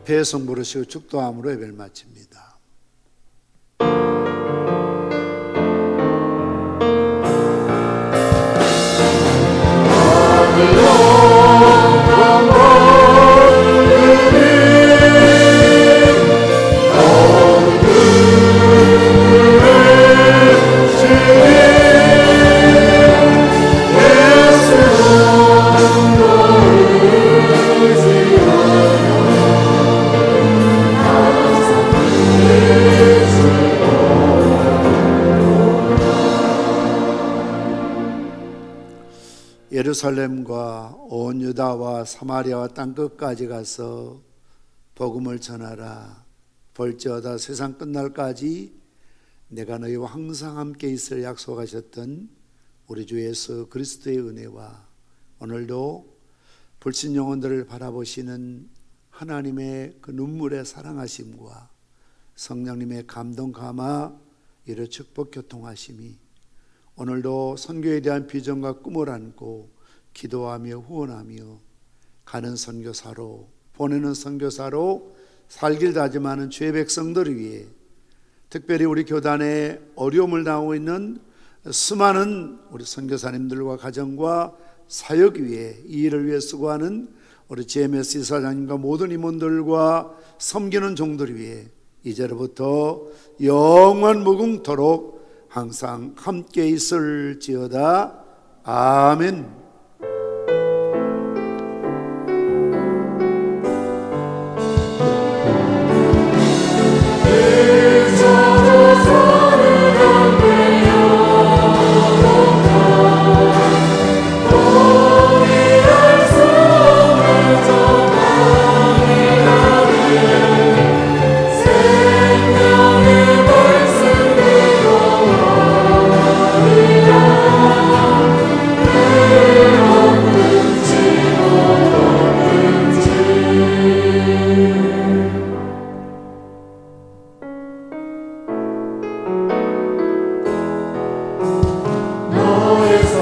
배송 부르시고 축도함으로 예배를 마칩니다. 예루살렘과 온 유다와 사마리아와 땅끝까지 가서 복음을 전하라. 볼지어다 세상 끝날까지 내가 너희와 항상 함께 있을 약속하셨던 우리 주 예수 그리스도의 은혜와 오늘도 불신 영혼들을 바라보시는 하나님의 그 눈물의 사랑하심과 성령님의 감동 감화 이를 축복 교통하심이 오늘도 선교에 대한 비전과 꿈을 안고 기도하며 후원하며 가는 선교사로 보내는 선교사로 살길 다짐하는 주의 백성들을 위해 특별히 우리 교단에 어려움을 당하고 있는 수많은 우리 선교사님들과 가정과 사역 위에 이 일을 위해 수고하는 우리 GMS 이사장님과 모든 임원들과 섬기는 종들 위해 이제로부터 영원 무궁토록 항상 함께 있을지어다. 아멘. 너의